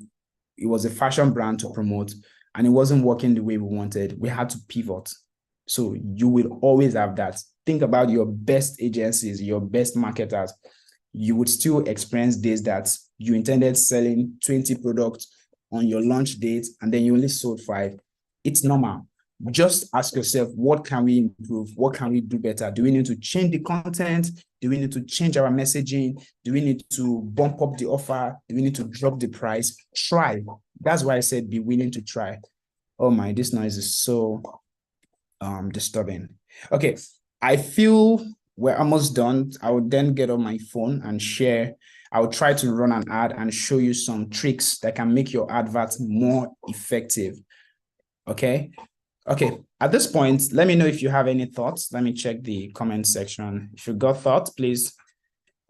it was a fashion brand to promote, and it wasn't working the way we wanted. We had to pivot. So you will always have that. Think about your best agencies, your best marketers. You would still experience days that you intended selling 20 products on your launch date, and then you only sold 5. It's normal. Just ask yourself, what can we improve? What can we do better? Do we need to change the content? Do we need to change our messaging? Do we need to bump up the offer? Do we need to drop the price? Try. That's why I said be willing to try. Oh my, this noise is so disturbing. Okay, I feel we're almost done. I will then get on my phone and share. I will try to run an ad and show you some tricks that can make your advert more effective. Okay. Okay. At this point, let me know if you have any thoughts. Let me check the comment section. If you got thoughts, please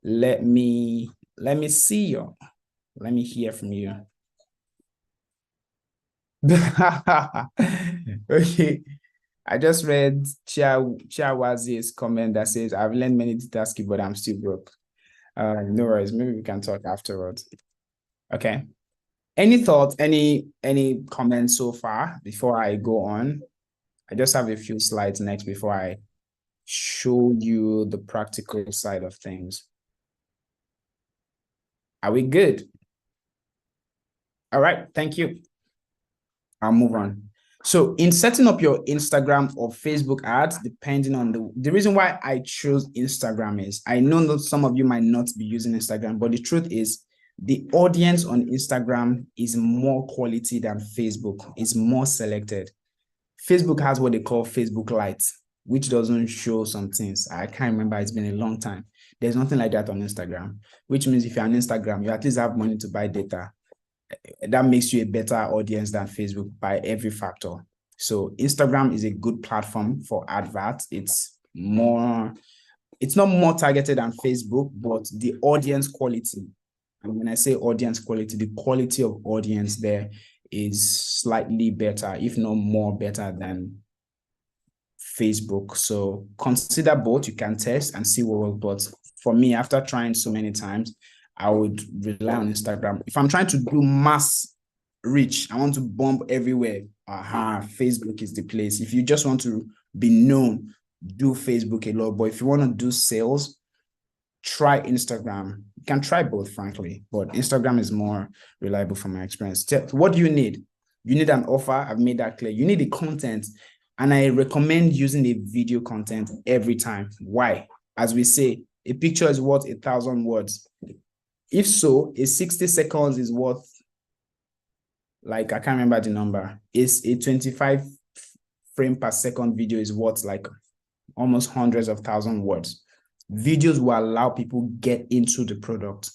let me see you. Let me hear from you. Okay. I just read Chiawazi's comment that says, I've learned many multitasking, but I'm still broke. No worries. Maybe we can talk afterwards. Okay. Any thoughts, any comments so far before I go on? I just have a few slides next before I show you the practical side of things. Are we good? All right. Thank you. I'll move on. So in setting up your Instagram or Facebook ads, depending on the reason why I chose Instagram is, I know that some of you might not be using Instagram, but the truth is the audience on Instagram is more quality than Facebook. It's more selected. Facebook has what they call Facebook Lite, which doesn't show some things. I can't remember. It's been a long time. There's nothing like that on Instagram, which means if you're on Instagram, you at least have money to buy data. That makes you a better audience than Facebook by every factor. So Instagram is a good platform for adverts. It's not more targeted than Facebook, but the audience quality. And when I say audience quality, the quality of audience there is slightly better, if not more better than Facebook. So consider both. You can test and see what works. But for me, after trying so many times, I would rely on Instagram. If I'm trying to do mass reach, I want to bump everywhere. Facebook is the place. If you just want to be known, do Facebook a lot. But if you want to do sales, try Instagram. You can try both, frankly, but Instagram is more reliable from my experience. What do you need? You need an offer. I've made that clear. You need the content. And I recommend using the video content every time. Why? As we say, a picture is worth 1,000 words. If so, a 60 seconds is worth, like, I can't remember the number. It's a 25 frame per second video is worth like almost hundreds of thousand words. Videos will allow people get into the product.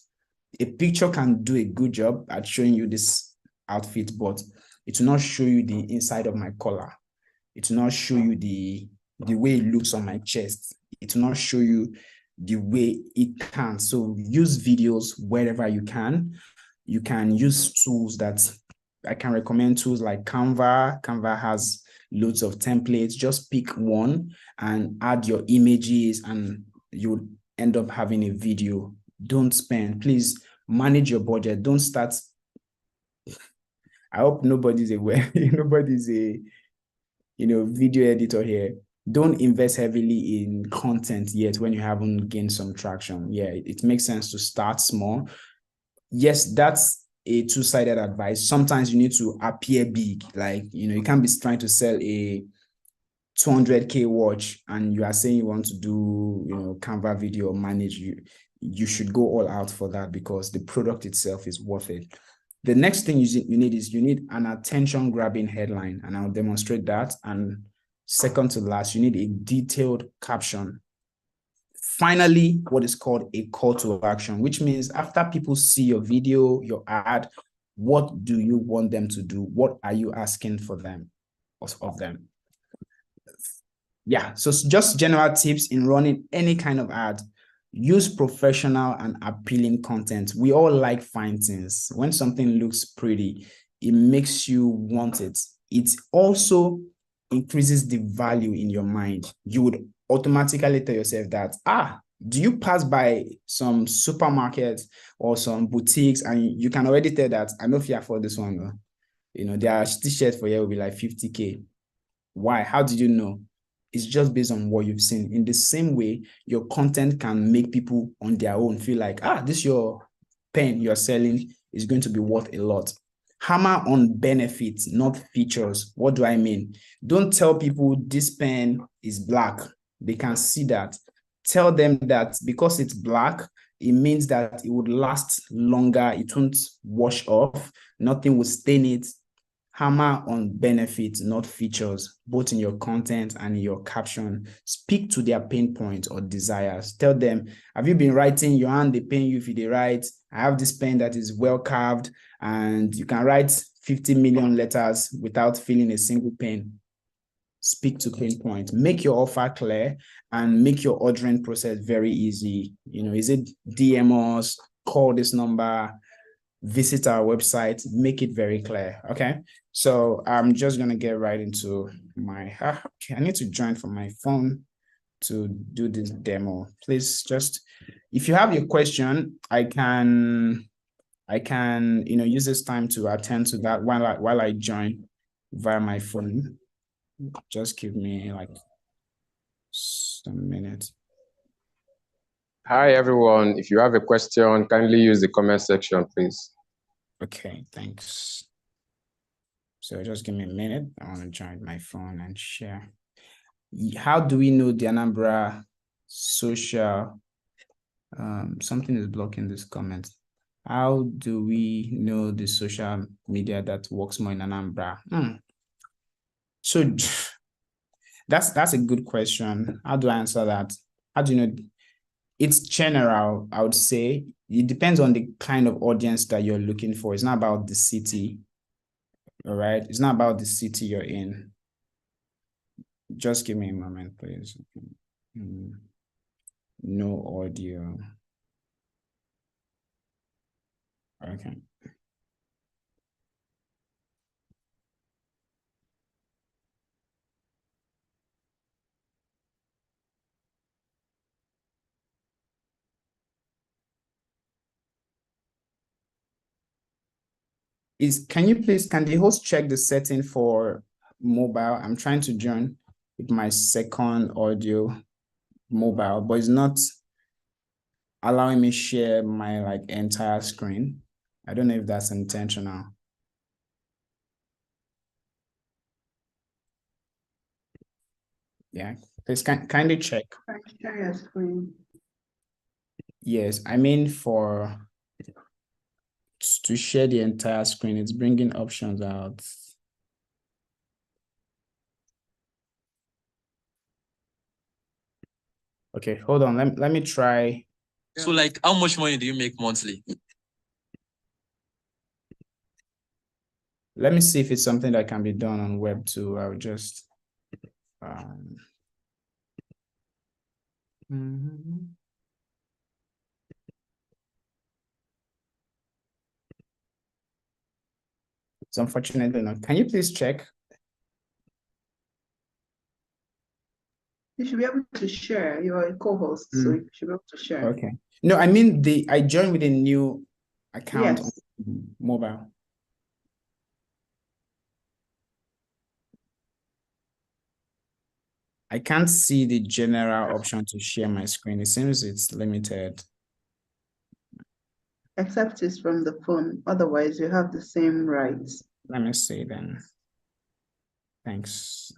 A picture can do a good job at showing you this outfit, but it will not show you the inside of my collar. It will not show you the way it looks on my chest. It will not show you the way it can. So use videos wherever you can. You can use tools that I can recommend, tools like Canva. Canva has loads of templates. Just pick one and add your images and you'll end up having a video. Don't spend, please manage your budget. Don't start. I hope nobody's aware. Nobody's a video editor here. Don't invest heavily in content yet when you haven't gained some traction. Yeah, it makes sense to start small. Yes, that's a two-sided advice. Sometimes you need to appear big. Like, you can't be trying to sell a 200K watch and you are saying you want to do, Canva video or manage. You should go all out for that because the product itself is worth it. The next thing you need an attention-grabbing headline, and I'll demonstrate that. And second to last, you need a detailed caption. Finally, what is called a call to action, which means after people see your video, your ad, what do you want them to do? What are you asking for them, of them? Yeah, so just general tips in running any kind of ad. Use professional and appealing content. We all like fine things. When something looks pretty, it makes you want it. It also increases the value in your mind. You would automatically tell yourself that, do you pass by some supermarkets or some boutiques and you can already tell that, I know if you afford this one, their t-shirt for you will be like 50K. Why? How did you know? It's just based on what you've seen. In the same way, your content can make people on their own feel like, this your pen you're selling is going to be worth a lot. Hammer on benefits, not features. What do I mean? Don't tell people this pen is black. They can see that. Tell them that because it's black, it means that it would last longer. It won't wash off. Nothing will stain it. hammer on benefits, not features, both in your content and in your caption. Speak to their pain points or desires. Tell them, have you been writing your hand, they pain you if you write? I have this pen that is well carved and you can write 50 million letters without feeling a single pain. Speak to pain point, make your offer clear and make your ordering process very easy. Is it DM us, call this number, visit our website, make it very clear. Okay. So I'm just going to get right into my, okay, I need to join from my phone to do this demo. Please just, if you have your question, I can, use this time to attend to that while I join via my phone. Just give me like some minutes. Hi, everyone. If you have a question, kindly use the comment section, please. Okay, thanks. So just give me a minute. I want to join my phone and share. How do we know the Anambra social? Something is blocking this comment. How do we know the social media that works more in Anambra? So that's a good question. How do I answer that? How do you know? It's general, I would say. It depends on the kind of audience that you're looking for. It's not about the city. All right. It's not about the city you're in. Just give me a moment, please. No audio. Okay. Can the host check the setting for mobile? I'm trying to join with my second audio mobile, but it's not allowing me share my entire screen. I don't know if that's intentional. Yeah, please kindly check. Share your screen. Yes, I mean to share the entire screen, it's bringing options out. Okay, hold on. Let me try. So like, how much money do you make monthly? Let me see if it's something that can be done on web too. I'll just It's unfortunately not. Can you please check? You should be able to share. You're a co-host, so you should be able to share. Okay. No, I mean I joined with a new account on Yes. mobile. I can't see the general option to share my screen. It seems it's limited. Except it's from the phone. Otherwise, you have the same rights. Let me see then. Thanks.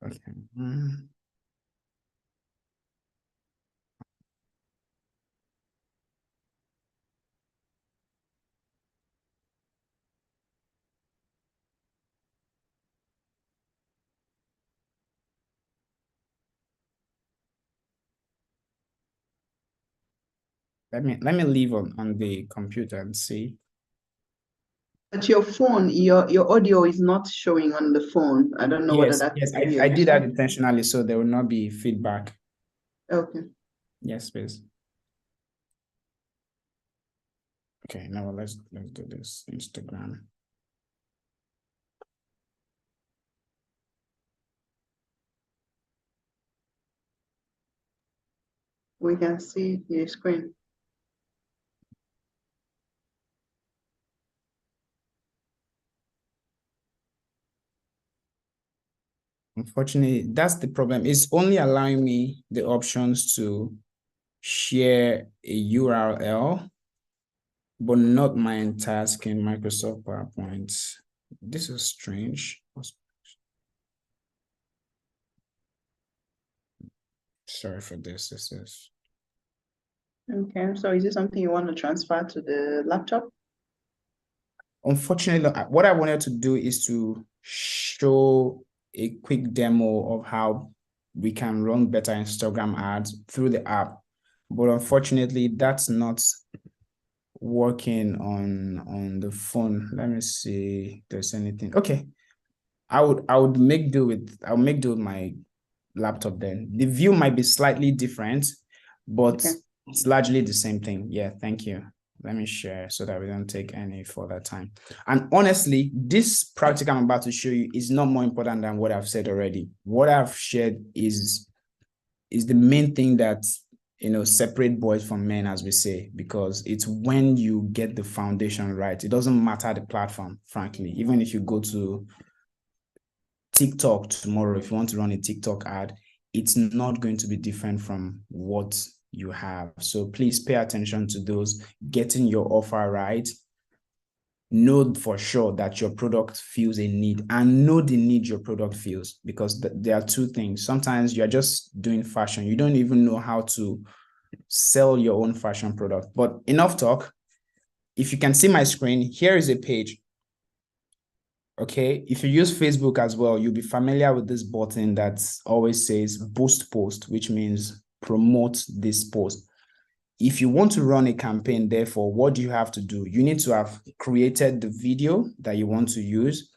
Okay. Let me leave on the computer and see. But your phone, your audio is not showing on the phone. I don't know whether that's I did that intentionally, so there will not be feedback. Okay. Yes, please. Okay, now let's do this. Instagram. We can see your screen. Unfortunately, that's the problem. It's only allowing me the options to share a URL, but not my entire screen, Microsoft PowerPoint. This is strange. Sorry for this. This is. Okay, so is this something you want to transfer to the laptop? Unfortunately, what I wanted to do is to show a quick demo of how we can run better Instagram ads through the app. But unfortunately, that's not working on the phone. Let me see if there's anything. Okay. I'll make do with my laptop then. The view might be slightly different, but Okay. it's largely the same thing. Yeah, thank you. Let me share so that we don't take any further time. And honestly, this practical I'm about to show you is not more important than what I've said already. What I've shared is the main thing that separate boys from men, as we say, because it's when you get the foundation right. It doesn't matter the platform, frankly. Even if you go to TikTok tomorrow, if you want to run a TikTok ad, it's not going to be different from what you have. So please pay attention to those, getting your offer right. Know for sure that your product feels a need, and know the need your product feels, because there are two things. Sometimes you're just doing fashion. You don't even know how to sell your own fashion product. But enough talk. If you can see my screen, here is a page. Okay, if you use Facebook as well, you'll be familiar with this button that always says boost post, which means promote this post. If you want to run a campaign, therefore, what do you have to do? You need to have created the video that you want to use,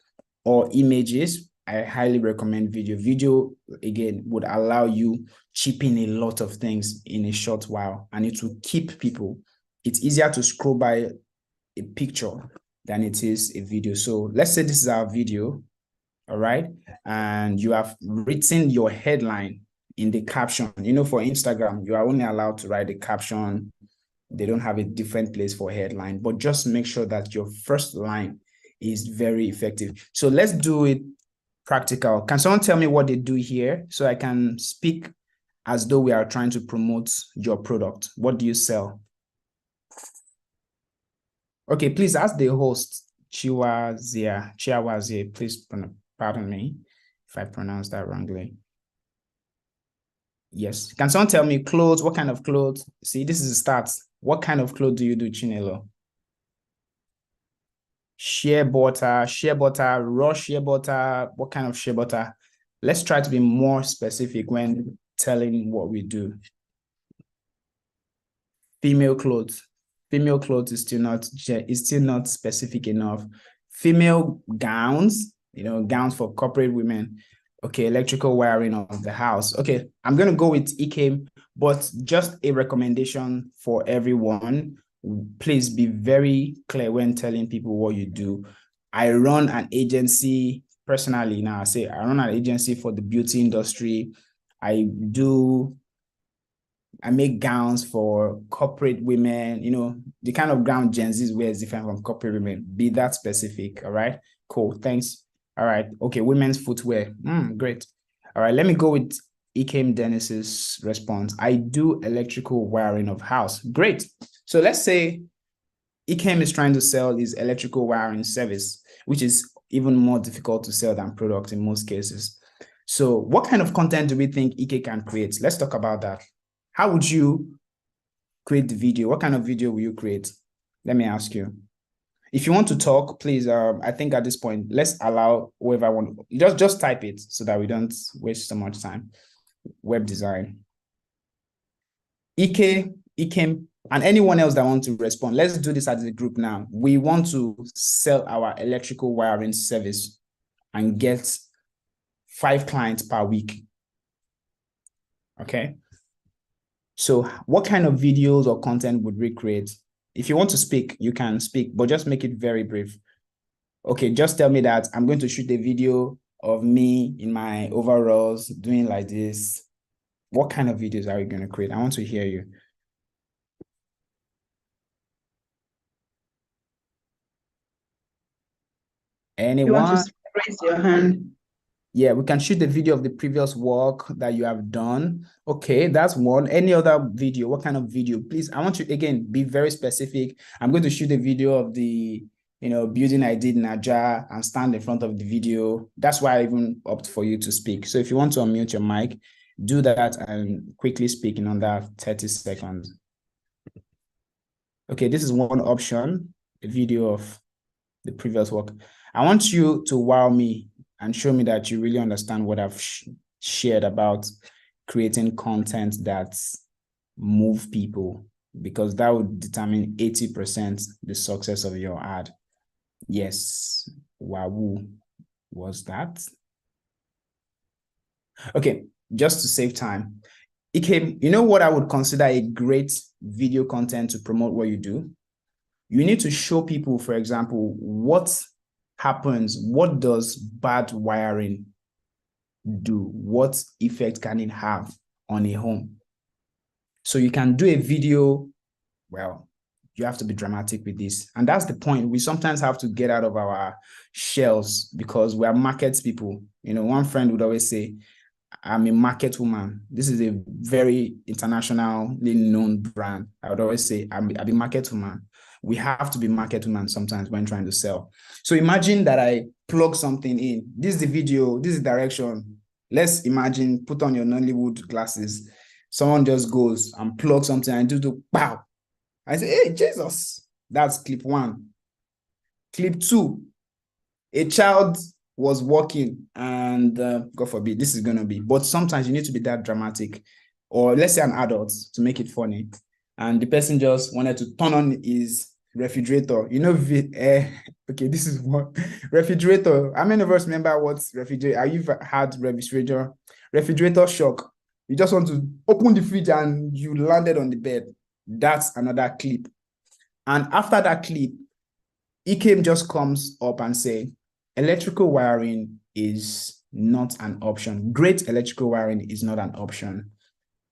or images. I highly recommend video. Video, again, would allow you chip in a lot of things in a short while, and it will keep people. It's easier to scroll by a picture than it is a video. So let's say this is our video, all right? And you have written your headline in the caption. For Instagram, you are only allowed to write the caption. They don't have a different place for headline, but just make sure that your first line is very effective. So let's do it practical. Can someone tell me what they do here so I can speak as though we are trying to promote your product? What do you sell? Okay, please ask the host, Chiawazia, please pardon me if I pronounce that wrongly. Yes. Can someone tell me clothes? What kind of clothes? See, this is the start. What kind of clothes do you do, Chinelo? Shea butter, raw shea butter. What kind of shea butter? Let's try to be more specific when telling what we do. Female clothes. Female clothes is still not specific enough. Female gowns, gowns for corporate women. Okay, electrical wiring of the house. Okay, I'm going to go with ECAM, but just a recommendation for everyone. Please be very clear when telling people what you do. I run an agency personally. Now I run an agency for the beauty industry. I make gowns for corporate women, the kind of gown Gen Z wear is different from corporate women. Be that specific, all right? Cool, thanks. All right, okay, women's footwear, great. All right, let me go with Ikem Dennis's response. I do electrical wiring of house, great. So let's say Ikem is trying to sell his electrical wiring service, which is even more difficult to sell than product in most cases. So what kind of content do we think Ike can create? Let's talk about that. How would you create the video? What kind of video will you create? Let me ask you. If you want to talk, please, I think at this point, let's allow whoever want. Just type it so that we don't waste so much time. Web design. Ike, Ikem, and anyone else that wants to respond. Let's do this as a group now. We want to sell our electrical wiring service and get 5 clients per week. Okay. So what kind of videos or content would we create? If you want to speak, you can speak, but just make it very brief. Okay, just tell me that I'm going to shoot a video of me in my overalls doing like this. What kind of videos are we going to create? I want to hear you. Anyone? You want to raise your hand? Yeah, we can shoot the video of the previous work that you have done. Okay, that's one. Any other video? What kind of video? Please, I want you, again, be very specific. I'm going to shoot a video of the, building I did in Aja and stand in front of the video. That's why I even opt for you to speak. So if you want to unmute your mic, Do that and quickly speak in under 30 seconds. Okay, this is one option, a video of the previous work. I want you to wow me and show me that you really understand what I've shared about creating content that move people, because that would determine 80% the success of your ad. Yes, wow, was that? Okay, just to save time. You know what I would consider a great video content to promote what you do? You need to show people, for example, what happens, what does bad wiring do? What effect can it have on a home? So you can do a video, well, you have to be dramatic with this. And that's the point. We sometimes have to get out of our shells because we are market people. You know, one friend would always say, I'm a market woman. This is a very internationally known brand. I would always say, I'm a market woman. We have to be market woman sometimes when trying to sell. So imagine that I plug something in. This is the video, this is the direction. Let's imagine, put on your Nollywood glasses. Someone just goes and plugs something and do the pow. I say, hey, Jesus. That's clip 1. Clip 2, a child was walking and God forbid, this is going to be, but sometimes you need to be that dramatic, or let's say an adult to make it funny. And the person just wanted to turn on his refrigerator. You know, okay, this is what refrigerator. How many of us remember what refrigerator? You've had refrigerator shock. You just want to open the fridge and you landed on the bed. That's another clip. And after that clip, Ikem just comes up and say, electrical wiring is not an option. Great electrical wiring is not an option.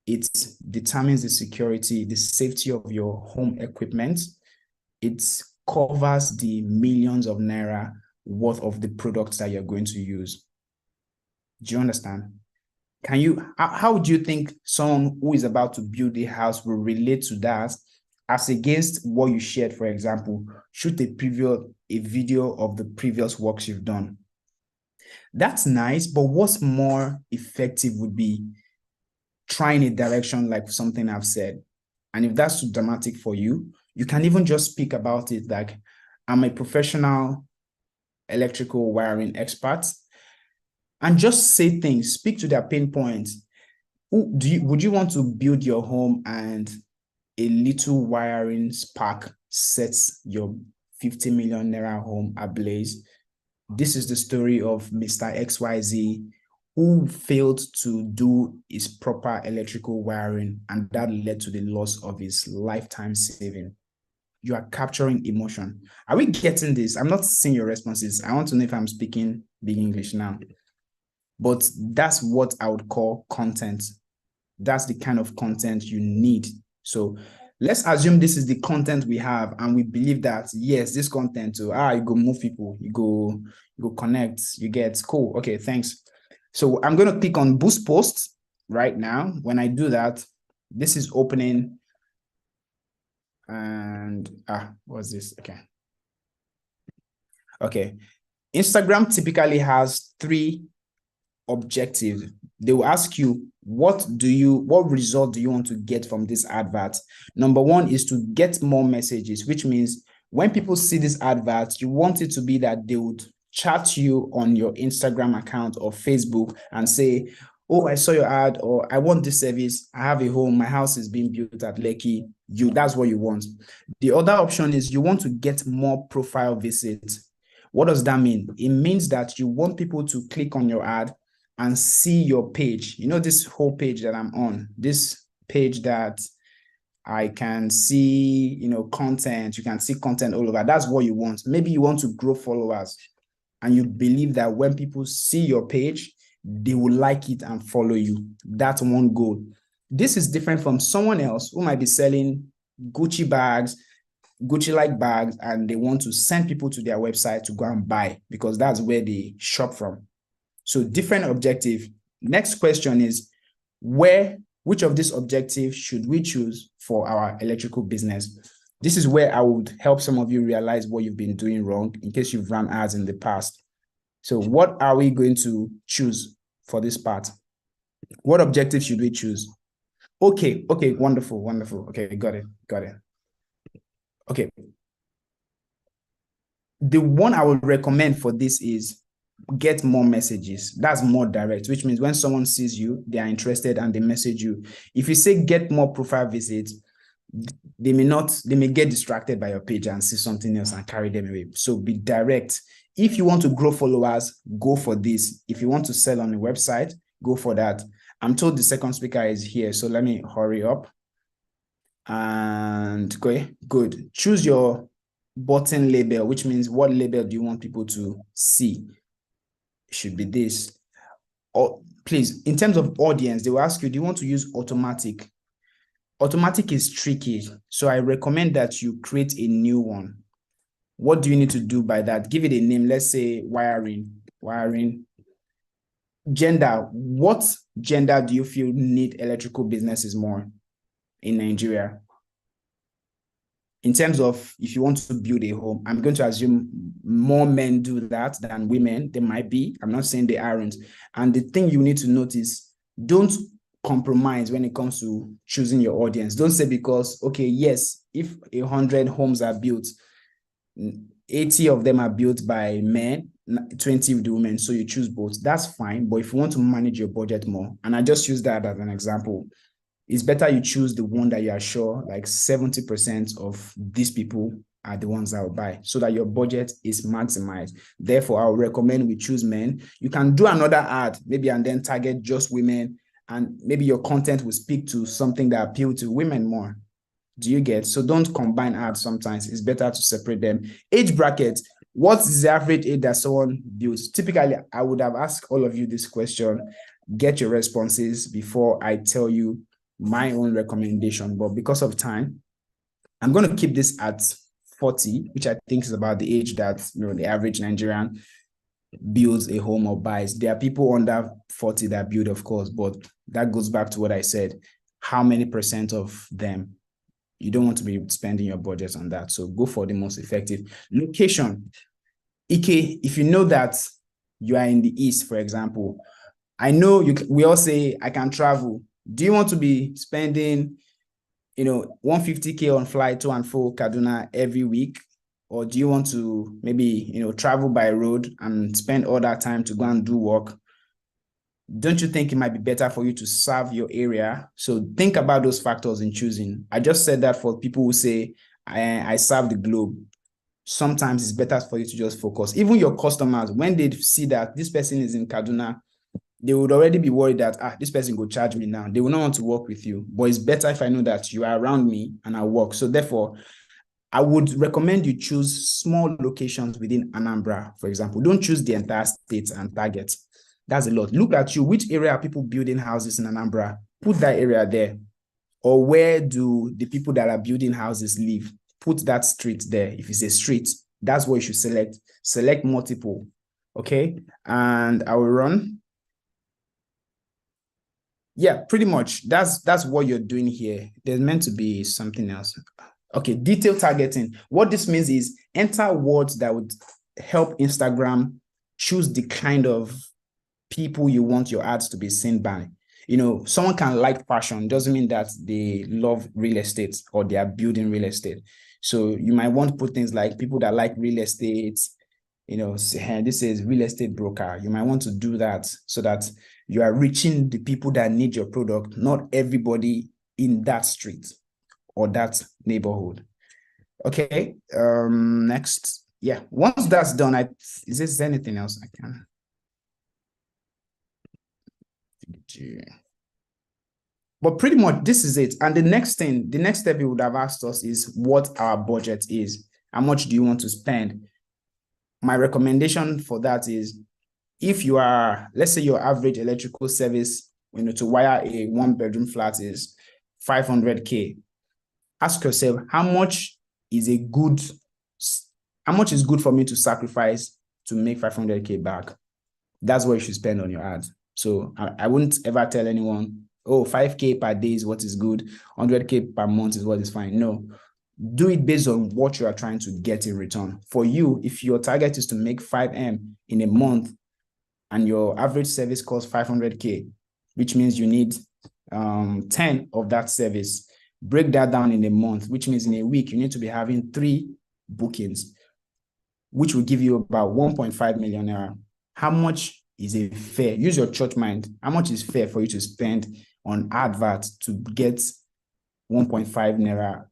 It determines the security, the safety of your home equipment. It covers the millions of naira worth of the products that you're going to use. Do you understand? How do you think someone who is about to build a house will relate to that as against what you shared? For example, shoot a video of the previous works you've done. That's nice, but what's more effective would be trying a direction like something I've said. And if that's too dramatic for you, you can even just speak about it like, I'm a professional electrical wiring expert, and just say things, speak to their pain points. Would you want to build your home and a little wiring spark sets your 50 million naira home ablaze? This is the story of Mr. XYZ who failed to do his proper electrical wiring, and that led to the loss of his lifetime saving. You are capturing emotion. Are we getting this? I'm not seeing your responses. I want to know if I'm speaking big English now. But that's what I would call content. That's the kind of content you need. So let's assume this is the content we have, and we believe that, yes, this content, you go move people, you go connect, you get cool. Okay, thanks. So I'm going to click on boost post right now. When I do that, this is opening. And what's this? Okay. Instagram typically has 3 objectives. They will ask you, what result do you want to get from this advert? Number 1 is to get more messages, which means when people see this advert, you want it to be that they would chat you on your Instagram account or Facebook and say, oh, I saw your ad, or I want this service. I have a home. My house is being built at Lekki. That's what you want. The other option is you want to get more profile visits. What does that mean? It means that you want people to click on your ad and see your page. You know, this whole page that I'm on, this page that I can see, content, you can see content all over. That's what you want. Maybe you want to grow followers and you believe that when people see your page, they will like it and follow you. That's one goal. This is different from someone else who might be selling Gucci bags, Gucci-like bags, and they want to send people to their website to go and buy because that's where they shop from. So different objective. Next question is, which of these objectives should we choose for our electrical business? This is where I would help some of you realize what you've been doing wrong in case you've run ads in the past. So what are we going to choose for this part? What objective should we choose? Okay, wonderful. Okay, got it. Okay. The one I would recommend for this is get more messages. That's more direct, which means when someone sees you, they are interested and they message you. If you say get more profile visits, they may get distracted by your page and see something else and carry them away. So be direct. If you want to grow followers, go for this. If you want to sell on a website, go for that. I'm told the second speaker is here, so let me hurry up. And good. Choose your button label, which means what label do you want people to see? It should be this. Or please, in terms of audience, they will ask you, do you want to use automatic? Automatic is tricky, so I recommend that you create a new one. What do you need to do by that? Give it a name. Let's say wiring. Gender. What gender do you feel need electrical businesses more in Nigeria? In terms of if you want to build a home, I'm going to assume more men do that than women. They might be. I'm not saying they aren't. And the thing you need to notice, don't compromise when it comes to choosing your audience. Don't say because, okay, yes, if 100 homes are built, 80 of them are built by men, 20 with women, so you choose both. That's fine. But if you want to manage your budget more, and I just use that as an example, it's better you choose the one that you are sure like 70% of these people are the ones that will buy, so that your budget is maximized. Therefore, I would recommend we choose men. You can do another ad, maybe, and then target just women, and maybe your content will speak to something that appeals to women more. Do you get? So don't combine ads sometimes. It's better to separate them. Age bracket. What is the average age that someone builds? Typically, I would have asked all of you this question. Get your responses before I tell you my own recommendation. But because of time, I'm going to keep this at 40, which I think is about the age that the average Nigerian builds a home or buys. There are people under 40 that build, of course, but that goes back to what I said. How many percent of them? You don't want to be spending your budget on that. So go for the most effective. Location. Ike, if you know that you are in the East, for example, I know we all say, I can travel. Do you want to be spending, 150K on flight to and fro Kaduna every week? Or do you want to maybe, travel by road and spend all that time to go and do work? Don't you think it might be better for you to serve your area? So think about those factors in choosing. I just said that for people who say, I serve the globe. Sometimes it's better for you to just focus. Even your customers, when they see that this person is in Kaduna, they would already be worried that, this person will charge me now. They will not want to work with you. But it's better if I know that you are around me and I work. So therefore, I would recommend you choose small locations within Anambra, for example. Don't choose the entire state and target. That's a lot. Look at you. Which area are people building houses in Anambra? Put that area there. Or where do the people that are building houses live? Put that street there. If it's a street, that's what you should select. Select multiple. Okay. And I will run. Yeah, pretty much. That's what you're doing here. There's meant to be something else. Okay, detail targeting. What this means is enter words that would help Instagram choose the kind of people you want your ads to be seen by. Someone can like fashion, doesn't mean that they love real estate or they are building real estate. So you might want to put things like people that like real estate, this is real estate broker. You might want to do that so that you are reaching the people that need your product, not everybody in that street or that neighborhood. Okay, next. Yeah, once that's done, is there anything else I can? But pretty much this is it. And the next step you would have asked us is what our budget is. How much do you want to spend? My recommendation for that is if you are, let's say your average electrical service, to wire a 1-bedroom flat is 500K. Ask yourself, how much is good for me to sacrifice to make 500K back? That's what you should spend on your ads. So I wouldn't ever tell anyone, 5K per day is what is good, 100K per month is what is fine. No, do it based on what you are trying to get in return. For you, if your target is to make 5M in a month and your average service costs 500K, which means you need 10 of that service. Break that down in a month, which means in a week, you need to be having 3 bookings, which will give you about 1.5 million naira. How much is a fair? Use your church mind. How much is fair for you to spend on adverts to get 1.5 naira,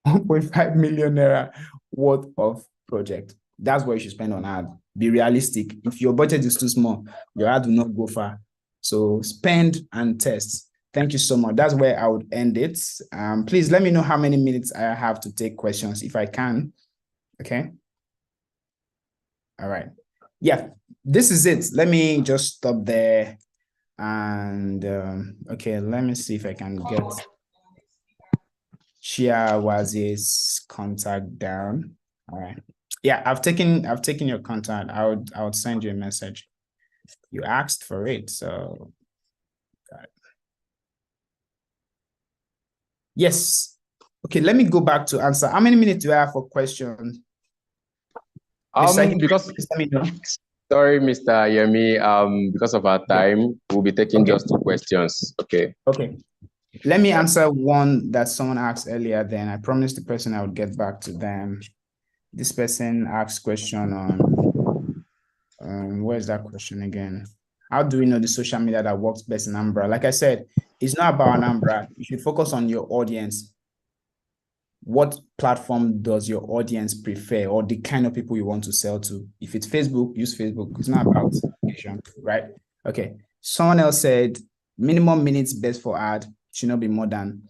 1.5 million naira worth of project? That's what you should spend on ad. Be realistic. If your budget is too small, your ad will not go far. So spend and test. Thank you so much. That's where I would end it. Please let me know how many minutes I have to take questions if I can. Okay. All right. Yeah, this is it. Let me just stop there. And okay, let me see if I can get Shia Wazi's contact down. All right. Yeah, I've taken your contact. I would send you a message. You asked for it, so got it. Yes. Okay, let me go back to answer. How many minutes do I have for questions? Because let me know. Sorry, Mr. Yemi. Because of our time, we'll be taking just 2 questions. Okay. Okay. Let me answer one that someone asked earlier. Then I promised the person I would get back to them. This person asked question on where's that question again? How do we know the social media that works best in Anambra? Like I said, it's not about Anambra. You should focus on your audience. What platform does your audience prefer, or the kind of people you want to sell to? If it's Facebook, use Facebook. It's not about location, right? Okay. Someone else said minimum minutes best for ad should not be more than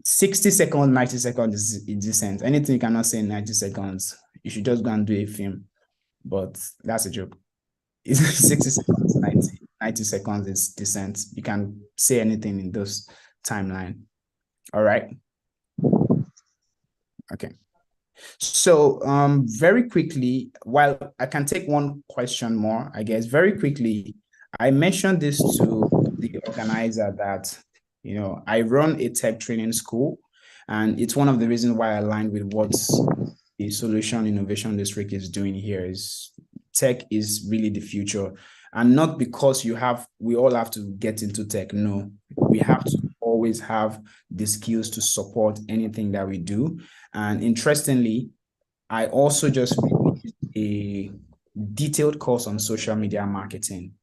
60 seconds, 90 seconds is decent. Anything you cannot say in 90 seconds, you should just go and do a film. But that's a joke. It's 60 seconds, 90 seconds is decent. You can say anything in those timeline. All right. Okay. So very quickly, while I can take one question more, I guess, very quickly, I mentioned this to the organizer that, I run a tech training school, and it's one of the reasons why I aligned with what the Solution Innovation District is doing here. Is tech is really the future, and not because we all have to get into tech. No, we have to always have the skills to support anything that we do. And interestingly, I also just released a detailed course on social media marketing,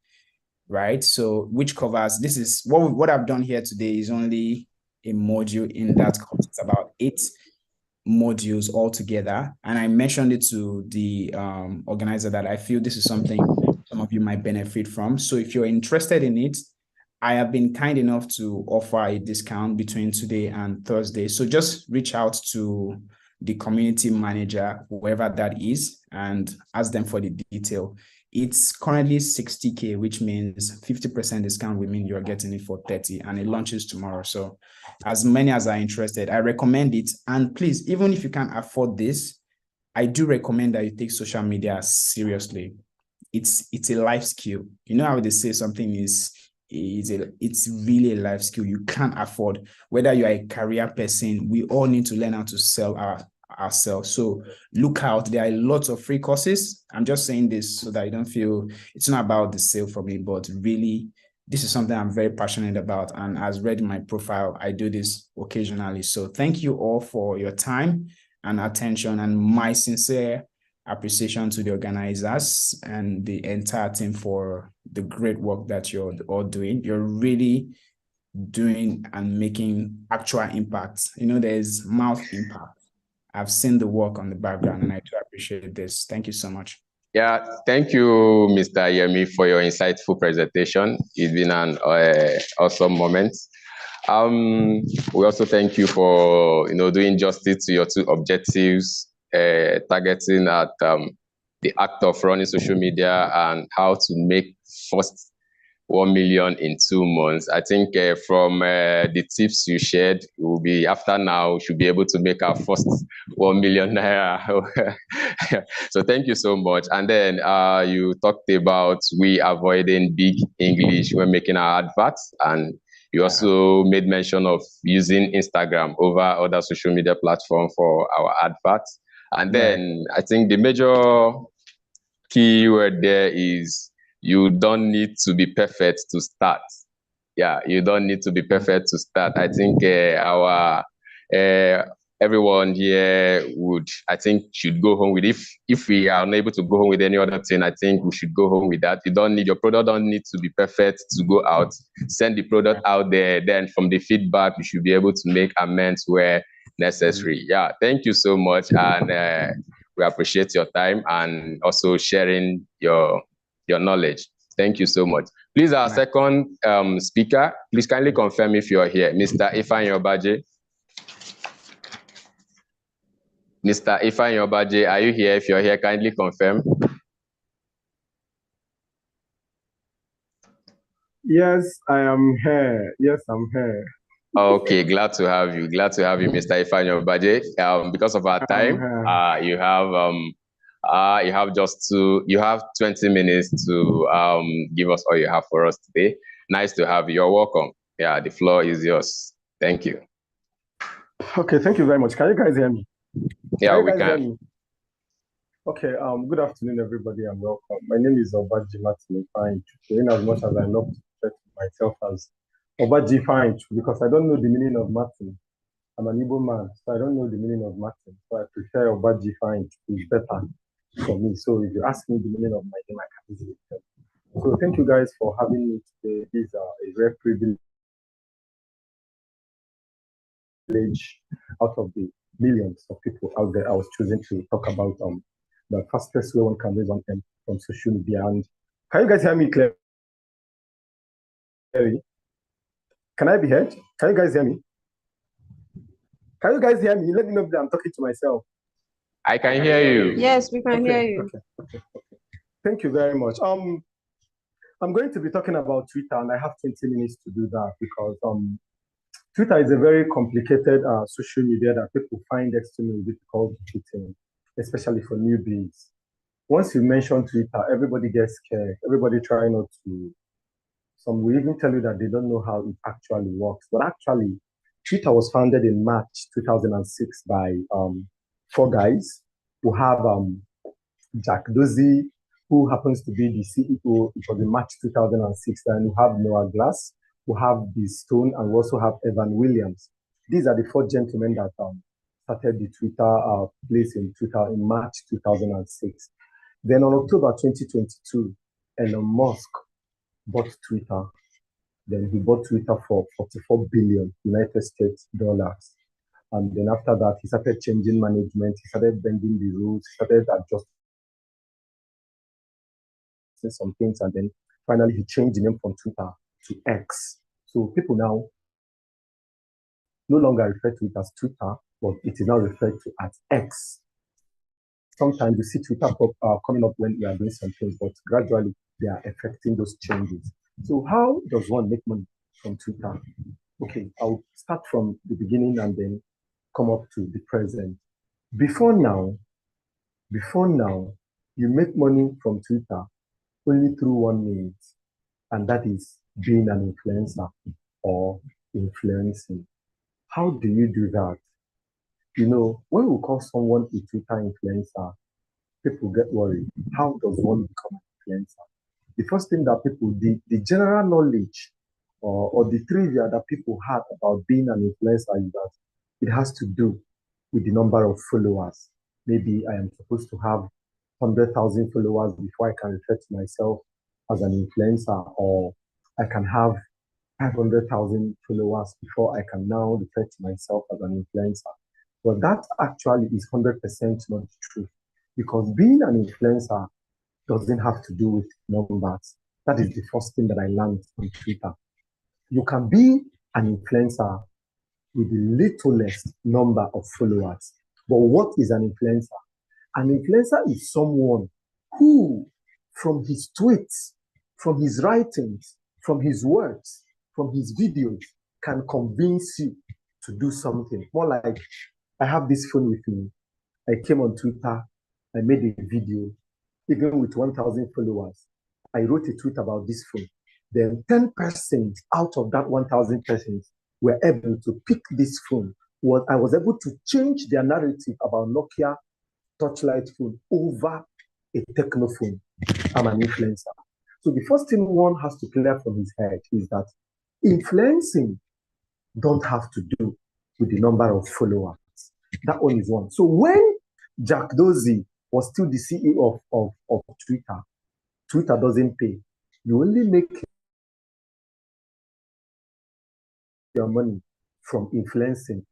right? So which covers, this is what I've done here today is only a module in that course. It's about 8 modules altogether. And I mentioned it to the organizer that I feel this is something some of you might benefit from. So if you're interested in it, I have been kind enough to offer a discount between today and Thursday. So just reach out to the community manager, whoever that is, and ask them for the detail. It's currently 60K, which means 50% discount would mean you're getting it for 30, and it launches tomorrow. So as many as are interested, I recommend it. And please, even if you can't afford this, I do recommend that you take social media seriously. It's a life skill. You know how they say something it's really a life skill you can't afford. Whether you're a career person, we all need to learn how to sell ourselves. So look out, there are lots of free courses. I'm just saying this so that you don't feel it's not about the sale for me, but really this is something I'm very passionate about. And as read in my profile, I do this occasionally. So thank you all for your time and attention, and my sincere appreciation to the organizers and the entire team for the great work that you're all doing. You're really doing and making actual impact. There's mouth impact. I've seen the work on the background, and I do appreciate this. Thank you so much. Yeah, thank you, Mr. Yemi, for your insightful presentation. It's been an awesome moment. We also thank you for doing justice to your 2 objectives, targeting at the act of running social media and how to make first 1 million in 2 months. I think from the tips you shared, will be after now, we should be able to make our first 1 million naira. So thank you so much. And then you talked about we avoiding big English when making our adverts, and you also made mention of using Instagram over other social media platforms for our adverts. And then I think the major key word there is you don't need to be perfect to start. Yeah, you don't need to be perfect to start. I think our everyone here should go home with, if we are unable to go home with any other thing, I think we should go home with that. Your product don't need to be perfect to go out. Send the product out there, then from the feedback you should be able to make amends where necessary. Yeah, thank you so much, and we appreciate your time and also sharing your knowledge. Thank you so much. Please, our second speaker, please kindly confirm if you're here. Mr. Ifeanyi Obaje. Mr. Ifeanyi Obaje, are you here? If you're here, kindly confirm. Yes, I am here. Yes, I'm here. Okay, glad to have you. Glad to have you, Mr. Ifeanyi Obaje. Because of our time, you have 20 minutes to give us all you have for us today. Nice to have you. You're welcome. Yeah, the floor is yours. Thank you. Okay, thank you very much. Can you guys hear me? Yeah, we can. Okay, good afternoon, everybody, and welcome. My name is Obaji Martin Ifeanyi. In as much as I love to refer to myself as Obaji Ifeanyi, because I don't know the meaning of Martin. I'm an Igbo man, so I don't know the meaning of Martin. So I prefer Obaji Ifeanyi. It's better for me. So if you ask me the meaning of my name, I can easily tell. So thank you guys for having me today. This is a rare privilege out of the millions of people out there. I was choosing to talk about the fastest way one can raise one M from social media. And can you guys hear me clearly? Can I be heard? Can you guys hear me? Can you guys hear me? Let me know if I'm talking to myself. I can hear you. Yes, we can hear you. Okay. Thank you very much. I'm going to be talking about Twitter, and I have 20 minutes to do that because Twitter is a very complicated social media that people find extremely difficult to fit in, especially for newbies. Once you mention Twitter, everybody gets scared. Everybody try not to. Some will even tell you that they don't know how it actually works. But actually, Twitter was founded in March 2006 by 4 guys who have Jack Dorsey, who happens to be the CEO. It was in March 2006, and we have Noah Glass, who have the Stone, and we also have Evan Williams. These are the 4 gentlemen that started the Twitter place in Twitter in March 2006. Then on October 2022, Elon Musk bought Twitter. Then he bought Twitter for 44 billion United States dollars. And then after that, he started changing management. He started bending the rules. He started adjusting some things. And then finally, he changed the name from Twitter to X. So people now no longer refer to it as Twitter, but it is now referred to as X. Sometimes you see Twitter coming up when we are doing some things, but gradually they are affecting those changes. So how does one make money from Twitter? Okay, I'll start from the beginning and then come up to the present. Before now, you make money from Twitter only through one means, and that is being an influencer or influencing. How do you do that? You know, when we call someone a Twitter influencer, people get worried. How does one become an influencer? The first thing that people, the general knowledge or the trivia that people had about being an influencer is that it has to do with the number of followers. Maybe I am supposed to have 100,000 followers before I can refer to myself as an influencer, or I can have 500,000 followers before I can now refer to myself as an influencer. But that actually is 100% not true, because being an influencer doesn't have to do with numbers. That is the first thing that I learned on Twitter. You can be an influencer with the littlest number of followers. But what is an influencer? An influencer is someone who, from his tweets, from his writings, from his words, from his videos, can convince you to do something. More like, I have this phone with me. I came on Twitter, I made a video, even with 1,000 followers. I wrote a tweet about this phone. Then 10% out of that 1,000 persons were able to pick this phone. I was able to change their narrative about Nokia Touchlight phone over a Techno phone. I'm an influencer. So the first thing one has to clear from his head is that influencing don't have to do with the number of followers. That one is one. So when Jack Dorsey was still the CEO of Twitter, Twitter doesn't pay. You only make your money from influencing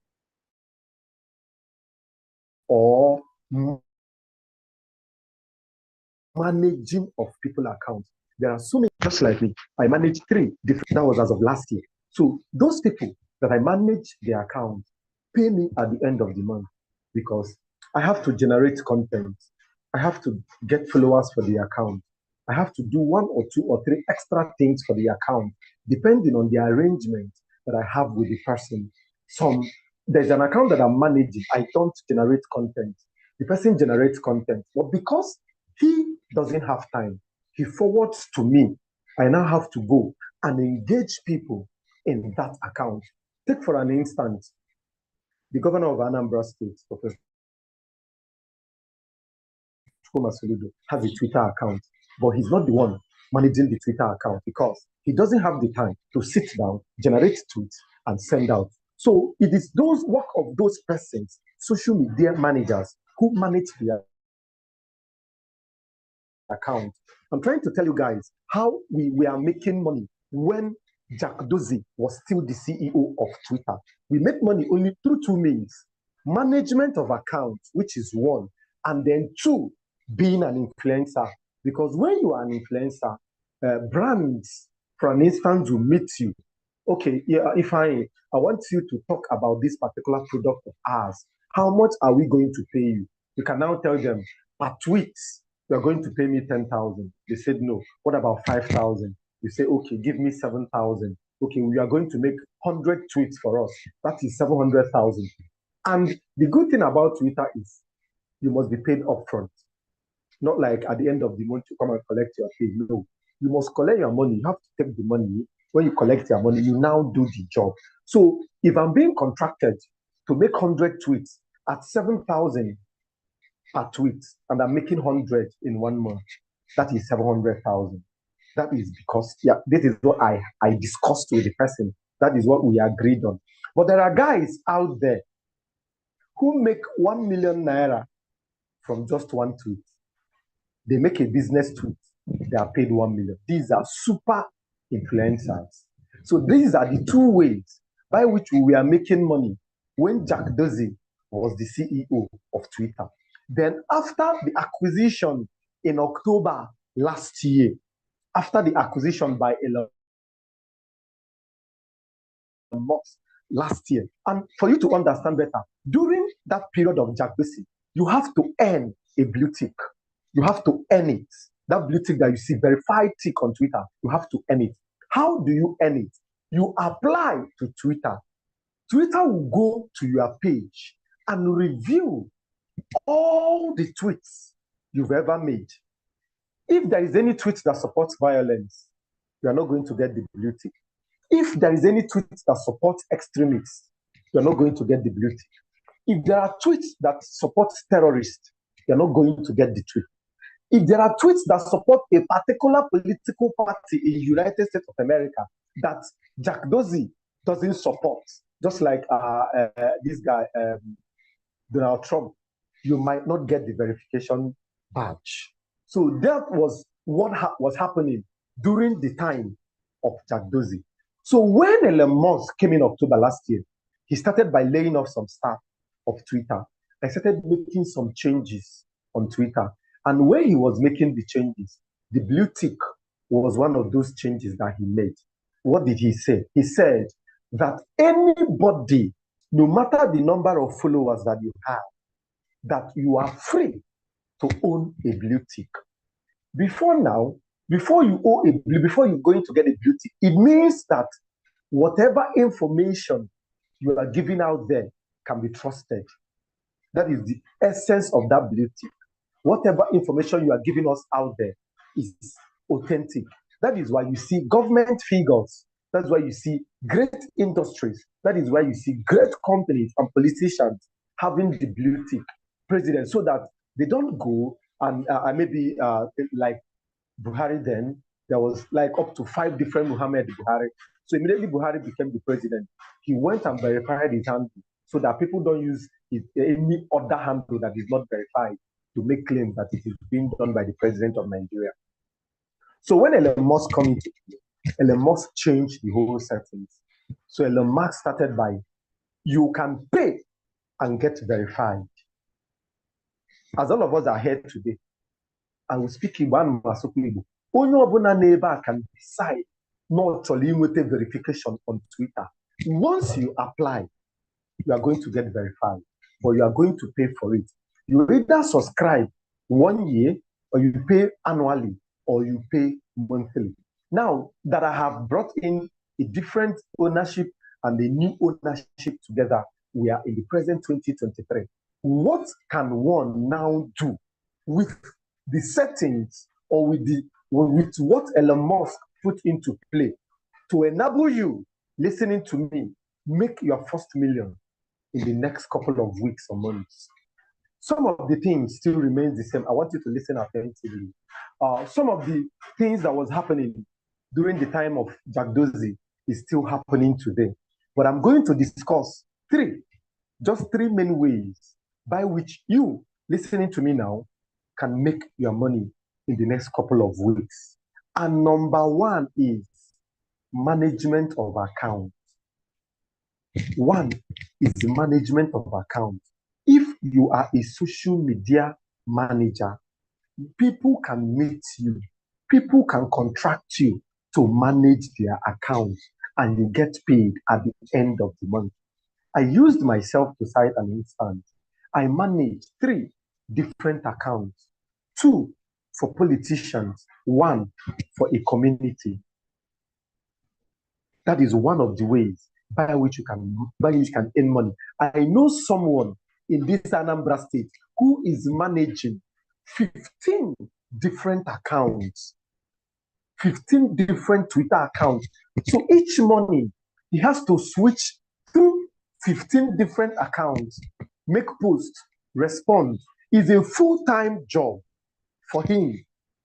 or managing of people accounts. There are so many, just like me. I manage 3 different, that was as of last year. So those people that I manage their account pay me at the end of the month because I have to generate content. I have to get followers for the account. I have to do 1 or 2 or 3 extra things for the account, depending on the arrangement that I have with the person. There's an account that I'm managing. I don't generate content. The person generates content, but because he doesn't have time, he forwards to me. I now have to go and engage people in that account. Take for an instance, the governor of Anambra State, Professor Soludo, has a Twitter account, but he's not the one managing the Twitter account because he doesn't have the time to sit down, generate tweets, and send out. So it is those work of those persons, social media managers, who manage their account. I'm trying to tell you guys how we are making money when Jack Dorsey was still the CEO of Twitter. We make money only through 2 means: management of accounts, which is 1, and then 2, being an influencer. Because when you are an influencer, brands, for an instance, will meet you. Okay, yeah, if I want you to talk about this particular product of ours, how much are we going to pay you? You can now tell them, per tweet, you're going to pay me 10,000. They said no. What about 5,000? You say, okay, give me 7,000. Okay, we are going to make 100 tweets for us. That is 700,000. And the good thing about Twitter is you must be paid upfront. Not like at the end of the month you come and collect your pay. No, you must collect your money. You have to take the money. When you collect your money, you now do the job. So if I'm being contracted to make 100 tweets at 7,000 per tweet, and I'm making 100 in 1 month, that is 700,000. That is because, yeah, this is what I discussed with the person. That is what we agreed on. But there are guys out there who make 1 million naira from just 1 tweet. They make a business tweet, they are paid 1 million. These are super influencers. So these are the 2 ways by which we are making money when Jack Dorsey was the CEO of Twitter. Then after the acquisition in October last year, after the acquisition by Elon Musk last year, and for you to understand better, during that period of Jack Dorsey, you have to earn a blue tick. You have to earn it. That blue tick that you see, verified tick on Twitter, you have to earn it. How do you earn it? You apply to Twitter. Twitter will go to your page and review all the tweets you've ever made. If there is any tweet that supports violence, you are not going to get the blue tick. If there is any tweet that supports extremists, you're not going to get the blue tick. If there are tweets that support terrorists, you're not going to get the tweet. If there are tweets that support a particular political party in the United States of America that Jack Dorsey doesn't support, just like this guy, Donald Trump, you might not get the verification badge. So that was what was happening during the time of Jack Dorsey. So when Elon Musk came in October last year, he started by laying off some staff of Twitter. I started making some changes on Twitter. And when he was making the changes, the blue tick was one of those changes that he made. What did he say? He said that anybody, no matter the number of followers that you have, that you are free to own a blue tick. Before now, before you're going to get a blue tick, it means that whatever information you are giving out there can be trusted. That is the essence of that blue tick. Whatever information you are giving us out there is authentic. That is why you see government figures. That's why you see great industries. That is why you see great companies and politicians having the blue tick president, so that they don't go and maybe like Buhari then there was like up to 5 different Muhammad Buhari. So immediately Buhari became the president. He went and verified his handle so that people don't use any other handle that is not verified to make claims that it is being done by the president of Nigeria. So when Elon Musk came into Elon Musk changed the whole settings. So Elon Musk started by, you can pay and get verified. As all of us are here today, and we speak Igbo and Masukwu Igbo, onye ọbụla n'ebe a can decide not to limit verification on Twitter. Once you apply, you are going to get verified, but you are going to pay for it. You either subscribe 1 year, or you pay annually, or you pay monthly. Now that I have brought in a different ownership and a new ownership together, we are in the present 2023. What can one now do with the settings or with what Elon Musk put into play to enable you listening to me make your first million in the next couple of weeks or months? Some of the things still remains the same. I want you to listen attentively. Some of the things that was happening during the time of Jack Dorsey is still happening today. But I'm going to discuss just three main ways by which you, listening to me now, can make your money in the next couple of weeks. And number one is management of accounts. One is the management of accounts. If you are a social media manager, people can meet you, people can contract you to manage their accounts, and you get paid at the end of the month. I used myself to cite an instance. I manage 3 different accounts, 2 for politicians, 1 for a community. That is one of the ways by which you can earn money. I know someone in this Anambra state who is managing 15 different accounts, 15 different Twitter accounts. So each morning he has to switch through 15 different accounts, make posts, respond. It's a full-time job for him.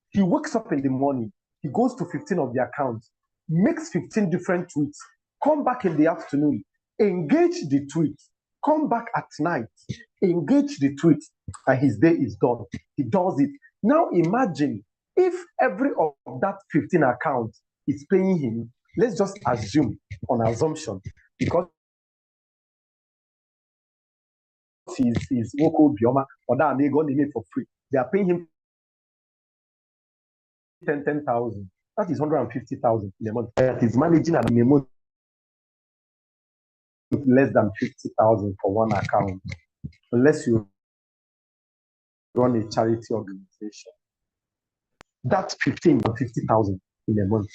He wakes up in the morning, he goes to 15 of the accounts, makes 15 different tweets, come back in the afternoon, engage the tweets, come back at night, engage the tweets, and his day is done. He does it. Now imagine if every of that 15 accounts is paying him, let's just assume on assumption, because he's Woko Bioma or that they going to for free. They are paying him 10,000. That is 150,000 in a month. That is managing at a month less than 50,000 for one account, unless you run a charity organization. That's 15 or 50,000 in a month.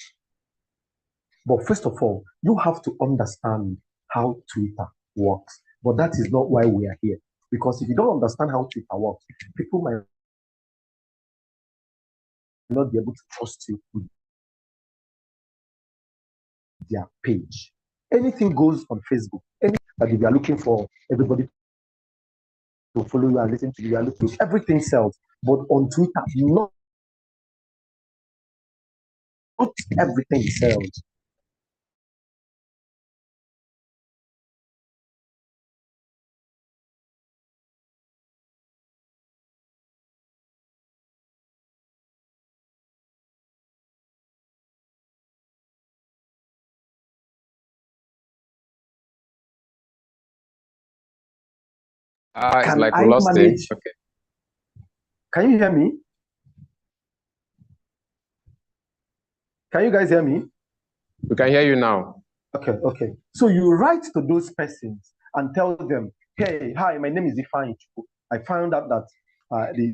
But first of all, you have to understand how Twitter works. But that is not why we are here. Because if you don't understand how Twitter works, people might not be able to trust you with their page. Anything goes on Facebook. But if you are looking for everybody to follow you and listen to you, are looking, everything sells. But on Twitter, not everything sells. It's like we lost him. Okay. Can you hear me? Can you guys hear me? We can hear you now. Okay. So you write to those persons and tell them, hey, hi, my name is Ifeanyi. I found out that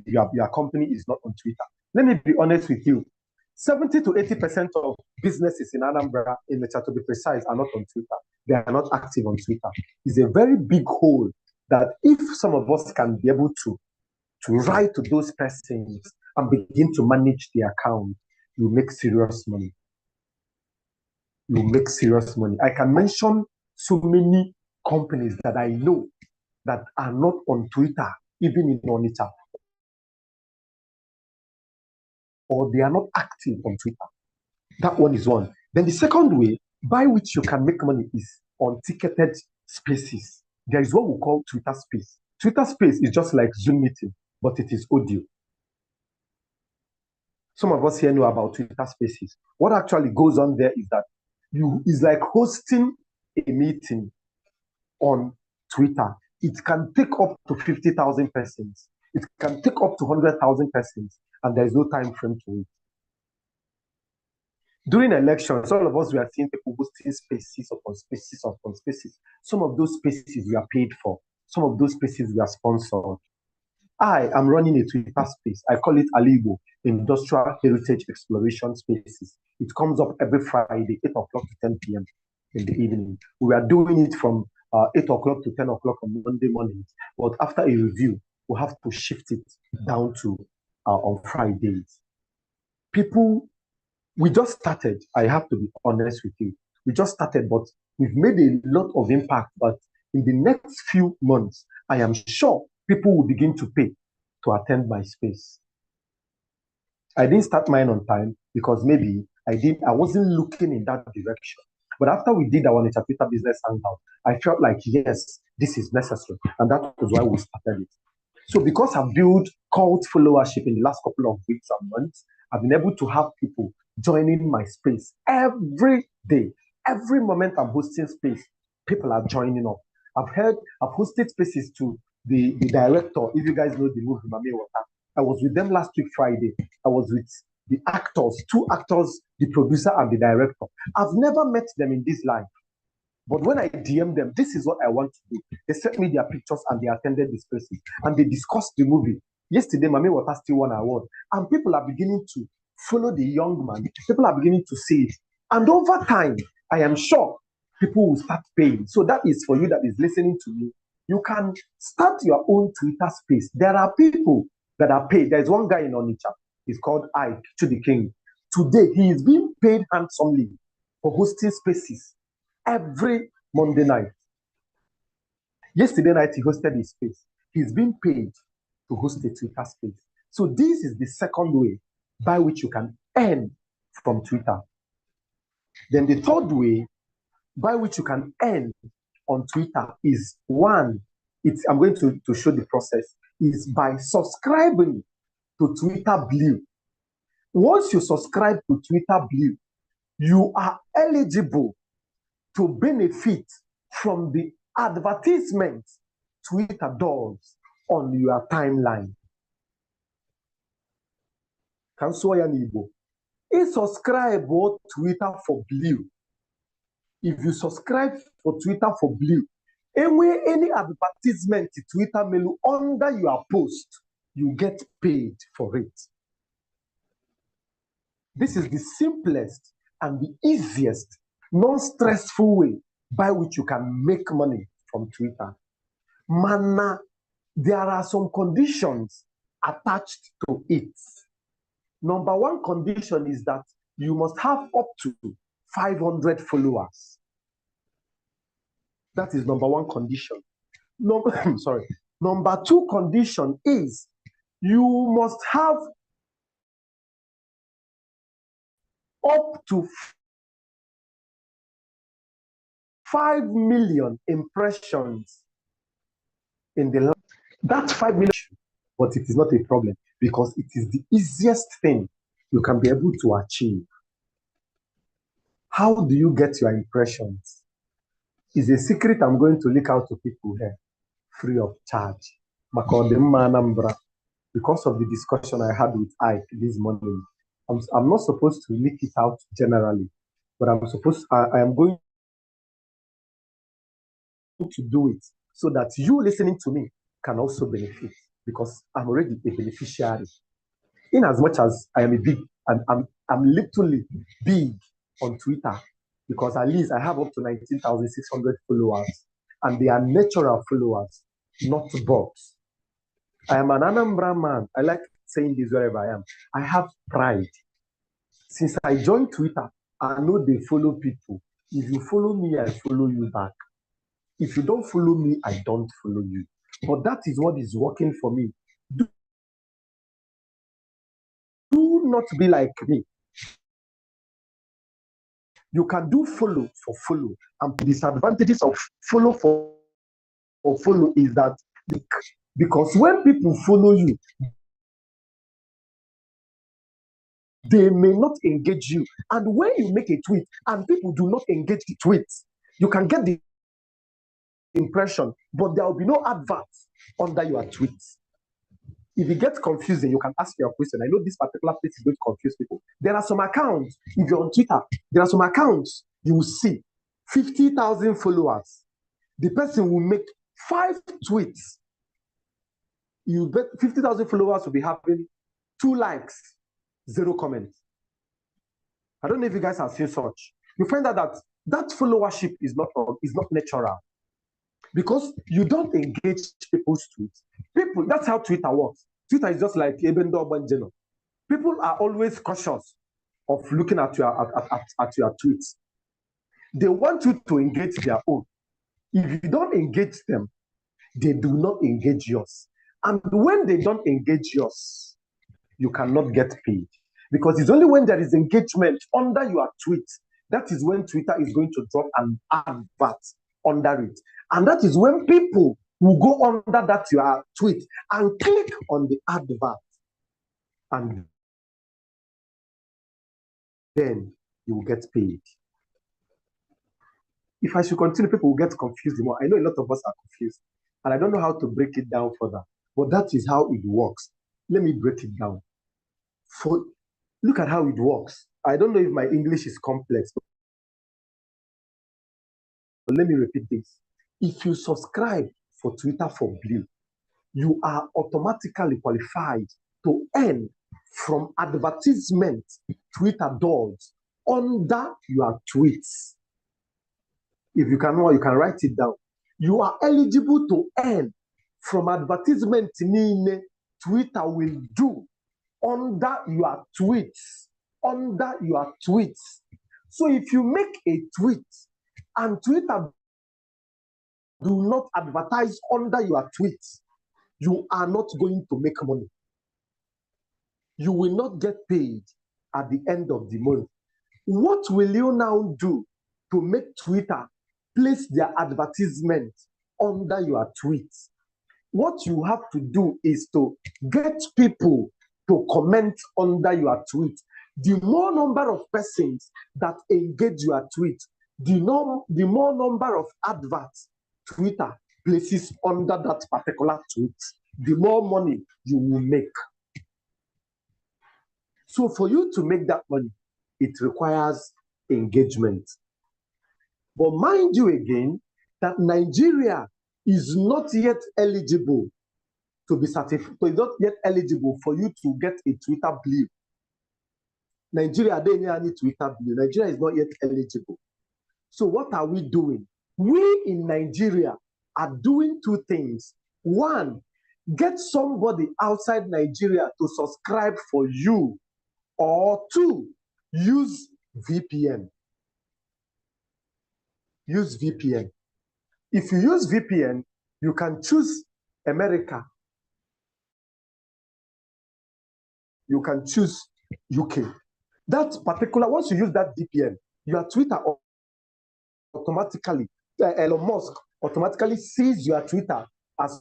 your company is not on Twitter. Let me be honest with you. 70 to 80% of businesses in Anambra, in Mecha to be precise, are not on Twitter. They are not active on Twitter. It's a very big hole that if some of us can be able to write to those persons and begin to manage the account, you make serious money. You make serious money. I can mention so many companies that I know that are not on Twitter, even in Onitsha, or they are not active on Twitter. That one is one. Then the second way by which you can make money is on ticketed spaces. There is what we call Twitter Space. Twitter Space is just like Zoom meeting, but it is audio. Some of us here know about Twitter Spaces. What actually goes on there is that you is like hosting a meeting on Twitter. It can take up to 50,000 persons. It can take up to 100,000 persons, and there is no time frame to it. During elections, all of us we are seeing people hosting spaces upon spaces upon spaces. Some of those spaces we are paid for. Some of those spaces we are sponsored. I am running a Twitter space. I call it Alibo, Industrial Heritage Exploration Spaces. It comes up every Friday, 8 o'clock to 10 p.m. in the evening. We are doing it from 8 o'clock to 10 o'clock on Monday mornings. But after a review, we have to shift it down to on Fridays. People, we just started. I have to be honest with you. We just started, but we've made a lot of impact. But in the next few months, I am sure people will begin to pay to attend my space. I didn't start mine on time because maybe I wasn't looking in that direction. But after we did our Nature Twitter business hangout, I felt like, yes, this is necessary. And that was why we started it. So because I've built cult followership in the last couple of weeks and months, I've been able to have people joining my space every day. Every moment I'm hosting space, people are joining up. I've hosted spaces to the director. If you guys know the movie Mami Water, I was with them last week Friday. I was with the actors, two actors, the producer and the director. I've never met them in this life. But when I DM them, this is what I want to do. They sent me their pictures and they attended the spaces and they discussed the movie. Yesterday, Mami Water still won an award. And people are beginning to follow the young man. People are beginning to see it. And over time, I am sure people will start paying. So that is for you that is listening to me. You can start your own Twitter space. There are people that are paid. There's one guy in Onitsha. He's called Ike to the King. Today, he is being paid handsomely for hosting spaces every Monday night. Yesterday night, he hosted his space. He's been paid to host a Twitter space. So this is the second way by which you can earn from Twitter. Then the third way by which you can earn on Twitter is one, I'm going to show the process, is by subscribing to Twitter Blue. Once you subscribe to Twitter Blue, you are eligible to benefit from the advertisement Twitter does on your timeline. Subscribe to Twitter for Blue. If you subscribe for Twitter for Blue, any advertisement Twitter melu under your post, you get paid for it. This is the simplest and the easiest, non-stressful way by which you can make money from Twitter. Mana, there are some conditions attached to it. Number one condition is that you must have up to 500 followers. That is number one condition. Number two condition is you must have up to 5 million impressions in the last. That's 5 million, but it is not a problem because it is the easiest thing you can be able to achieve. How do you get your impressions? It's a secret I'm going to leak out to people here, free of charge. Anambra, because of the discussion I had with Ike this morning, I'm not supposed to leak it out generally, but I am going to do it so that you listening to me can also benefit because I'm already a beneficiary. In as much as I am I'm literally big on Twitter because at least I have up to 19,600 followers and they are natural followers, not bots. I am an Anambra man. I like saying this wherever I am. I have pride. Since I joined Twitter, I know they follow people. If you follow me, I follow you back. If you don't follow me, I don't follow you. But that is what is working for me. Do not be like me. You can do follow for follow. And the disadvantages of follow for follow is that because when people follow you, they may not engage you. And when you make a tweet and people do not engage the tweet, you can get the impression, but there will be no adverts under your tweet. If it gets confusing, you can ask your question. I know this particular place is going to confuse people. There are some accounts, if you're on Twitter, there are some accounts you will see 50,000 followers. The person will make 5 tweets. You bet 50,000 followers will be having 2 likes, 0 comments. I don't know if you guys have seen such. You find out that followership is not natural because you don't engage people's tweets. People, that's how Twitter works. Twitter is just like Ebendo Banjeno. People are always cautious of looking at your tweets. They want you to engage their own. If you don't engage them, they do not engage yours. And when they don't engage yours, you cannot get paid. Because it's only when there is engagement under your tweet, that is when Twitter is going to drop an advert under it. And that is when people will go under that your tweet and click on the advert. And then you will get paid. If I should continue, people will get confused more. I know a lot of us are confused, and I don't know how to break it down further, but that is how it works. Let me break it down. Look at how it works. I don't know if my English is complex, but let me repeat this. If you subscribe for Twitter for Blue, you are automatically qualified to earn from advertisement Twitter does under your tweets. If you can write it down. You are eligible to earn from advertisement Twitter will do under your tweets. Under your tweets. So if you make a tweet and Twitter do not advertise under your tweets, you are not going to make money. You will not get paid at the end of the month. What will you now do to make Twitter place their advertisement under your tweets? What you have to do is to get people to comment under your tweet. The more number of persons that engage your tweet, the more number of adverts Twitter places under that particular tweet, the more money you will make. So for you to make that money, it requires engagement. But mind you again, that Nigeria is not yet eligible to be certified, so it's not yet eligible for you to get a Twitter Blue. Nigeria, they need Twitter Blue. Nigeria is not yet eligible. So what are we doing? We in Nigeria are doing 2 things. 1, get somebody outside Nigeria to subscribe for you. Or 2, use VPN. Use VPN. If you use VPN, you can choose America. You can choose UK. That particular, once you use that VPN, your Twitter automatically, Elon Musk automatically sees your Twitter as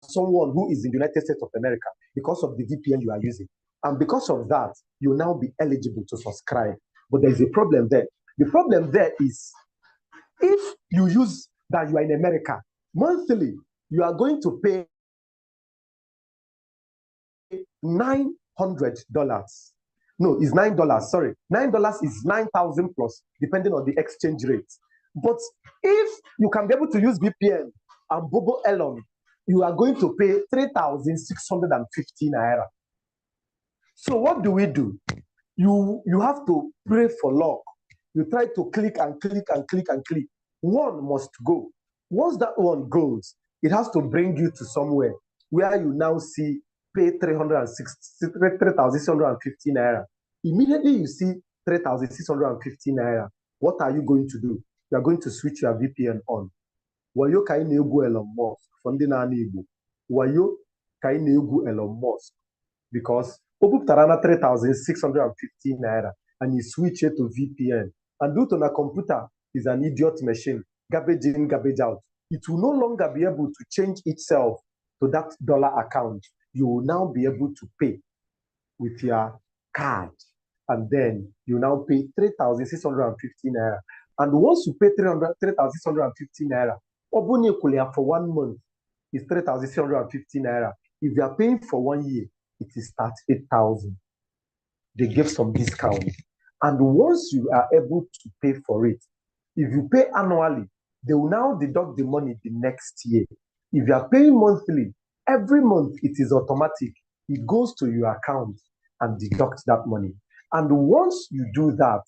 someone who is in the United States of America because of the VPN you are using. And because of that, you'll now be eligible to subscribe. But there's a problem there. The problem there is, if you use that you are in America, monthly, you are going to pay $900. No, it's $9. Sorry. $9 is 9,000 plus, depending on the exchange rate. But if you can be able to use VPN and Bobo Elon, you are going to pay 3,650 naira. So what do? You have to pray for luck. You try to click and click and click and click. One must go. Once that one goes, it has to bring you to somewhere where you now see pay 3,650 naira. Immediately you see 3,650 naira. What are you going to do? You are going to switch your VPN on. Wayo ka ị na-egwu Elon Musk for ndị na-ana Igbo. Wayo ka ị na-egwu Elon Musk because o bupụtara na 3,650 naira and you switch it to VPN. And due to the computer is an idiot machine, garbage in, garbage out, it will no longer be able to change itself to that dollar account. You will now be able to pay with your card. And then you now pay 3,650 naira. And once you pay 3,650 naira, for 1 month is 3,650 naira. If you are paying for 1 year, it is 38,000. They give some discount. And once you are able to pay for it, if you pay annually, they will now deduct the money the next year. If you are paying monthly, every month it is automatic. It goes to your account and deducts that money. And once you do that,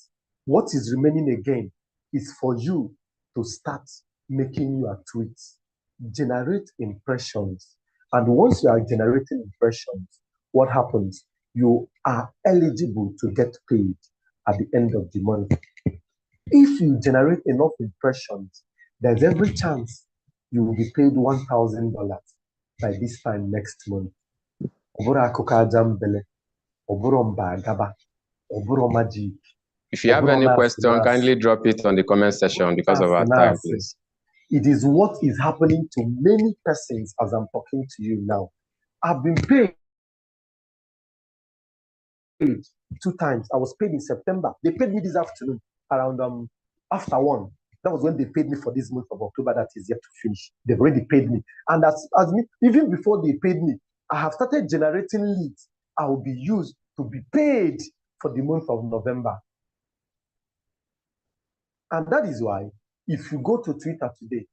what is remaining again is for you to start making your tweets, generate impressions. And once you are generating impressions, what happens? You are eligible to get paid at the end of the month. If you generate enough impressions, there's every chance you will be paid $1,000 by this time next month. Magic. If you have any question, kindly drop it on the comment section because of our time, please. It is what is happening to many persons as I'm talking to you now. I've been paid 2 times. I was paid in September. They paid me this afternoon around after 1. That was when they paid me for this month of October that is yet to finish. They've already paid me. And as me, even before they paid me, I have started generating leads. I will be used to be paid for the month of November. And that is why, if you go to Twitter today,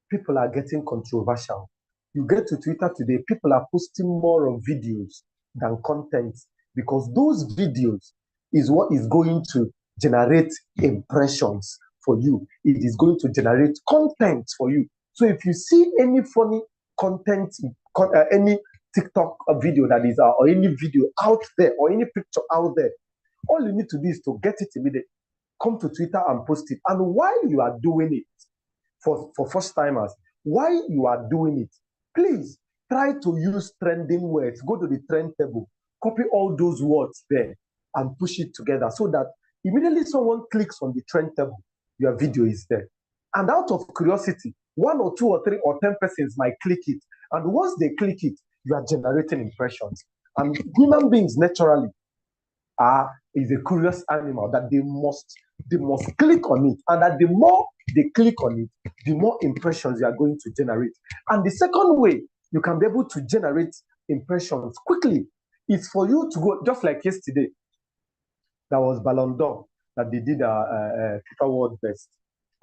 people are getting controversial. You get to Twitter today, people are posting more of videos than content, because those videos is what is going to generate impressions for you. It is going to generate content for you. So if you see any funny content, any TikTok video that is or any video out there or any picture out there, all you need to do is to get it immediately. Come to Twitter and post it. And while you are doing it, for first timers, while you are doing it, please try to use trending words. Go to the trend table, copy all those words there and push it together so that immediately someone clicks on the trend table, your video is there. And out of curiosity, 1 or 2 or 3 or 10 persons might click it. And once they click it, you are generating impressions. And human beings naturally is a curious animal that they must click on it, and that the more they click on it, the more impressions you are going to generate. And the second way you can be able to generate impressions quickly is for you to go, just like yesterday, that was Ballon d'Or, that they did FIFA World Best,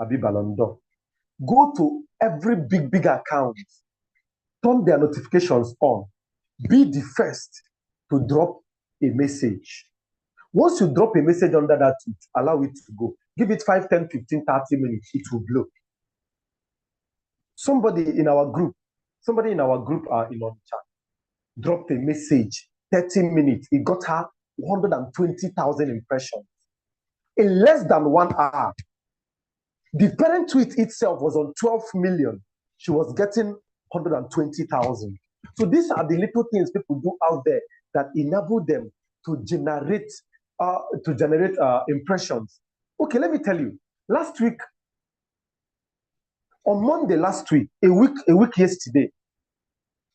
Abi Ballon d'Or. Go to every big account, turn their notifications on, be the first to drop a message. Once you drop a message under that tweet, allow it to go. Give it 5, 10, 15, 30 minutes, it will blow. Somebody in our group in on chat, dropped a message, 30 minutes. It got her 120,000 impressions. In less than 1 hour, the parent tweet itself was on 12 million. She was getting 120,000. So these are the little things people do out there that enable them to generate impressions. Okay, let me tell you. Last week, on Monday last week, a week yesterday,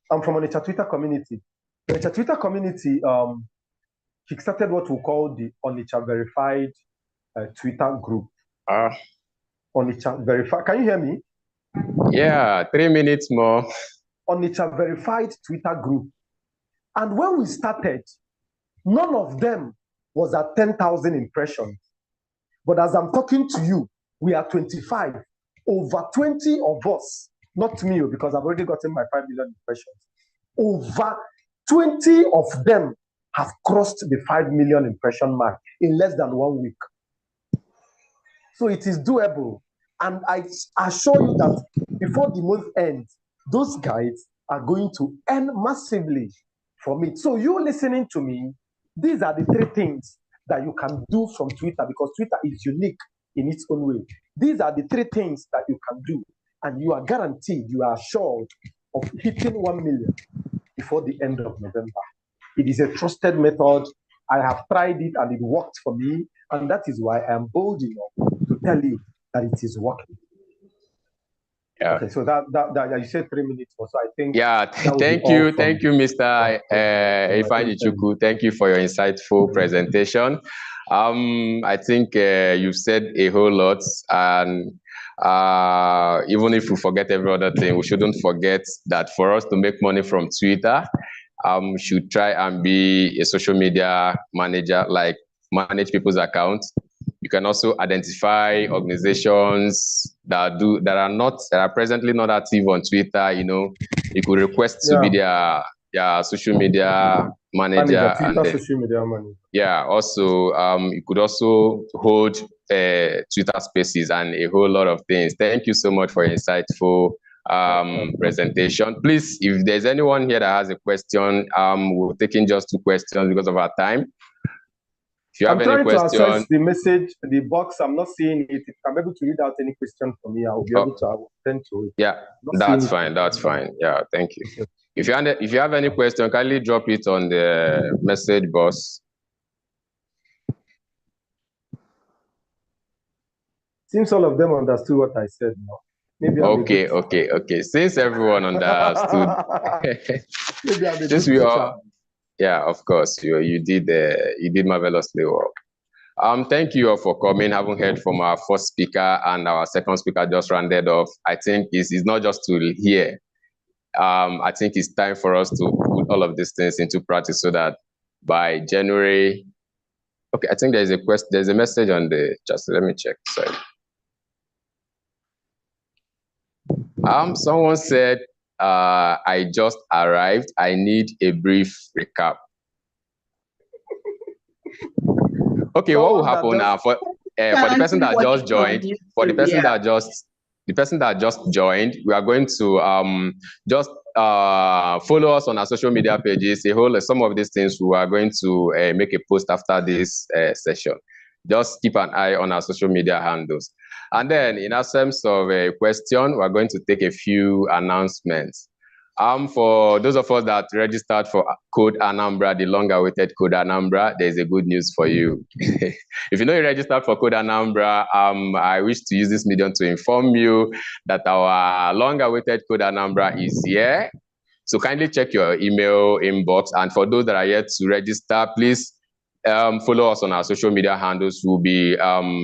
I'm from Onitsha Twitter community. The Onitsha Twitter community kickstarted what we call the Onitsha Verified Twitter group. Onitsha Verified. Can you hear me? Yeah, 3 minutes more. Onitsha Verified Twitter group. And when we started, none of them was at 10,000 impressions. But as I'm talking to you, we are 25. Over 20 of us, not me, because I've already gotten my 5 million impressions. Over 20 of them have crossed the 5 million impression mark in less than 1 week. So it is doable. And I assure you that before the month ends, those guys are going to earn massively from it. So you listening to me, these are the 3 things that you can do from Twitter, because Twitter is unique in its own way. These are the 3 things that you can do, and you are guaranteed, you are assured of hitting 1 million before the end of November. It is a trusted method, I have tried it and it worked for me. And that is why I am bold enough to tell you that it is working. Yeah. Okay, so that you said 3 minutes or so. I think. Yeah, thank you, Mr. Ifeanyi Chukwu. Thank you for your insightful presentation. I think you've said a whole lot, and even if we forget every other thing, we shouldn't forget that for us to make money from Twitter, we should try and be a social media manager, like manage people's accounts. You can also identify organizations that are presently not active on Twitter. You know, you could request to be their social media manager, Twitter social media manager. Yeah. Also, you could also hold Twitter Spaces and a whole lot of things. Thank you so much for your insightful presentation. Please, if there's anyone here that has a question, we're taking just 2 questions because of our time. If you have any question, to access the message, the box. I'm not seeing it. If I'm able to read out any question for me, I'll be able to attend to it. Yeah, that's fine. That's fine. Yeah, thank you. If you have any question, kindly drop it on the message box. Seems all of them understood what I said now. Maybe I'm okay. Since everyone understood, maybe I'm a good teacher. Yeah, of course. You did marvelously well. Thank you all for coming. Having heard from our first speaker and our second speaker just rounded off, I think it's not just to hear. I think it's time for us to put all of these things into practice so that by January. Okay, I think there's a message on the chat. Let me check. Sorry. Someone said, I just arrived. I need a brief recap. Okay, what will happen now for the person that just joined? For the person that just joined, we are going to just follow us on our social media pages. Some of these things we are going to make a post after this session. Just keep an eye on our social media handles. And then, in absence of a question, we're going to take a few announcements. For those of us that registered for Code Anambra, the long-awaited Code Anambra, there's a good news for you. If you know you registered for Code Anambra, I wish to use this medium to inform you that our long-awaited Code Anambra is here. So kindly check your email inbox. And for those that are yet to register, please follow us on our social media handles. We'll be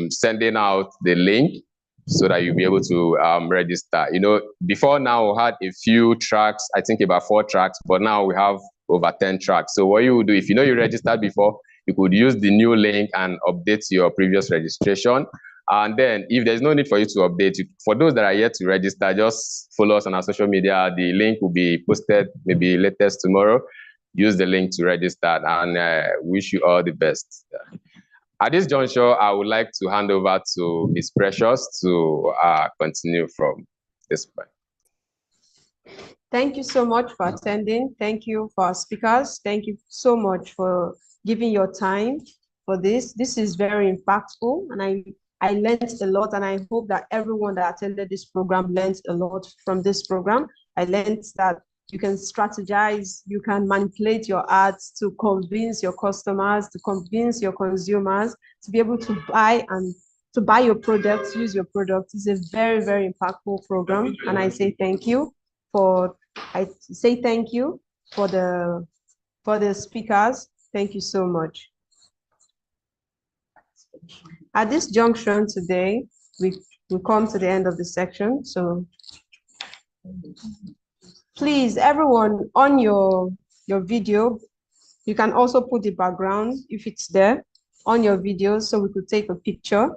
sending out the link so that you'll be able to register. You know, before now we had a few tracks, I think about 4 tracks, but now we have over 10 tracks. So what you would do, if you know you registered before, you could use the new link and update your previous registration. And then if there's no need for you to update, for those that are yet to register, just follow us on our social media. The link will be posted maybe latest tomorrow. Use the link to register, and wish you all the best. At this juncture, I would like to hand over to Ms. Precious to continue from this point. Thank you so much for attending. Thank you for our speakers. Thank you so much for giving your time for this. This is very impactful, and I learned a lot, and I hope that everyone that attended this program learned a lot from this program. I learned that you can strategize, you can manipulate your ads to convince your customers, to convince your consumers to be able to buy your products, use your products. It's a very, very impactful program. And I say thank you for the speakers. Thank you so much. At this junction today, we come to the end of the section. So please, everyone, on your video, you can also put the background if it's there on your video so we could take a picture.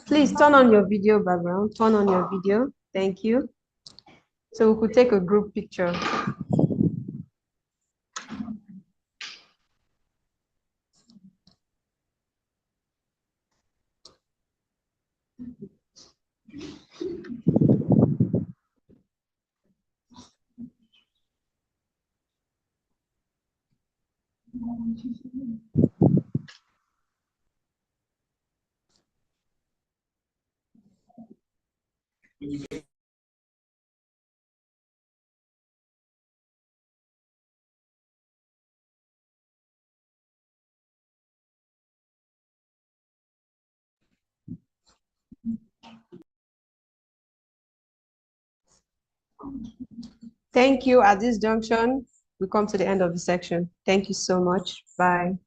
Please turn on your video background, turn on your video. Thank you. So we could take a group picture. Thank you. At this junction, we come to the end of the section. Thank you so much. Bye.